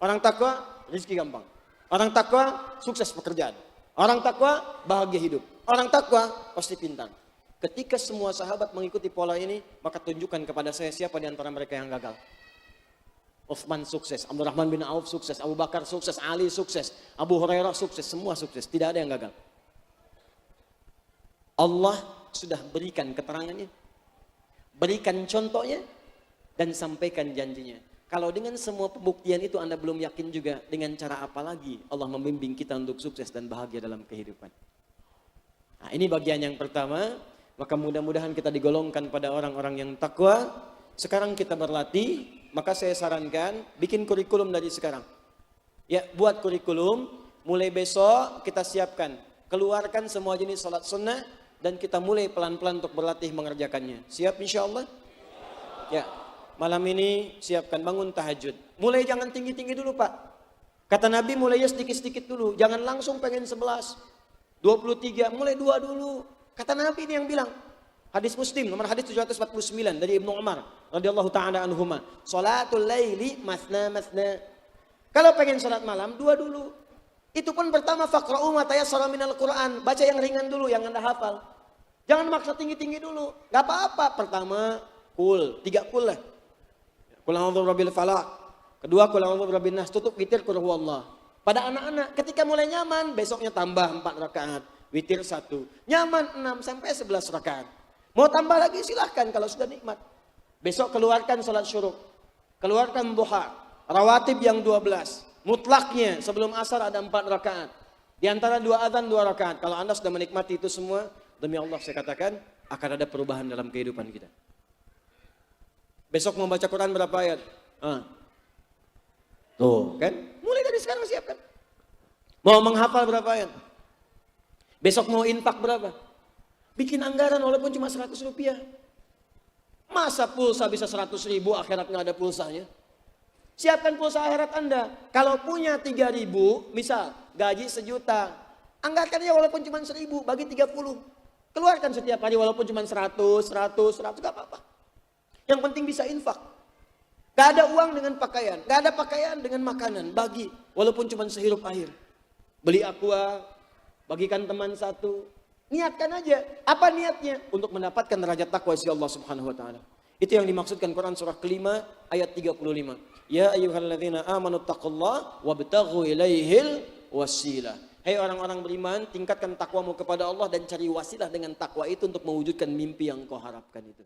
[SPEAKER 2] Orang takwa rezeki gampang. Orang takwa sukses pekerjaan. Orang takwa bahagia hidup. Orang takwa pasti pintar. Ketika semua sahabat mengikuti pola ini, maka tunjukkan kepada saya siapa di antara mereka yang gagal. Utsman sukses, Abdurrahman bin Auf sukses, Abu Bakar sukses, Ali sukses, Abu Hurairah sukses, semua sukses. Tidak ada yang gagal. Allah sudah berikan keterangannya, berikan contohnya, dan sampaikan janjinya. Kalau dengan semua pembuktian itu Anda belum yakin juga, dengan cara apa lagi Allah membimbing kita untuk sukses dan bahagia dalam kehidupan. Nah, ini bagian yang pertama. Maka mudah-mudahan kita digolongkan pada orang-orang yang takwa. Sekarang kita berlatih, maka saya sarankan bikin kurikulum dari sekarang. Ya, buat kurikulum, mulai besok kita siapkan. Keluarkan semua jenis salat sunnah dan kita mulai pelan-pelan untuk berlatih mengerjakannya. Siap insya Allah? Ya, malam ini siapkan bangun tahajud. Mulai jangan tinggi-tinggi dulu Pak. Kata Nabi mulainya sedikit-sedikit dulu. Jangan langsung pengen 11, 23, mulai 2 dulu. Kata Nabi ini yang bilang. Hadis Muslim nomor hadis 749 dari Ibnu Umar radhiyallahu taala anhuma. Salatul laili masna masna. Kalau pengen salat malam 2 dulu. Itu pun pertama faqra'u ma tayassara minal Qur'an. Baca yang ringan dulu yang Anda hafal. Jangan maksa tinggi-tinggi dulu. Enggak apa-apa. Pertama kul, 3 kul lah. Qul a'udzu birabbil falaq. Kedua qul a'udzu birabbin nas. Tutup witir qul huwallah. Pada anak-anak ketika mulai nyaman besoknya tambah 4 rakaat. Witir 1. Nyaman 6 sampai 11 rakaat. Mau tambah lagi silahkan kalau sudah nikmat. Besok keluarkan salat syuruk. Keluarkan duha. Rawatib yang 12. Mutlaknya sebelum asar ada 4 rakaat. Di antara 2 azan 2 rakaat. Kalau Anda sudah menikmati itu semua, demi Allah saya katakan akan ada perubahan dalam kehidupan kita. Besok mau baca Quran berapa ayat? Tuh kan? Mulai dari sekarang siapkan. Mau menghafal berapa ayat? Besok mau infak berapa? Bikin anggaran walaupun cuma 100 rupiah. Masa pulsa bisa 100 ribu, akhirat nggak ada pulsanya? Siapkan pulsa akhirat Anda. Kalau punya 3.000, misal gaji 1 juta. Anggarkannya walaupun cuma 1.000, bagi 30. Keluarkan setiap hari walaupun cuma 100, gak apa-apa. Yang penting bisa infak. Gak ada uang dengan pakaian, gak ada pakaian dengan makanan. Bagi, walaupun cuma sehirup air. Beli aqua, bagikan teman 1. Niatkan aja. Apa niatnya? Untuk mendapatkan derajat takwa si Allah Subhanahu wa taala. Itu yang dimaksudkan Quran surah kelima ayat 35. Ya ayyuhalladzina amanu taqullaha wabtaghu ilaihil wasilah. Hai orang-orang beriman, tingkatkan takwamu kepada Allah dan cari wasilah dengan takwa itu untuk mewujudkan mimpi yang kau harapkan itu.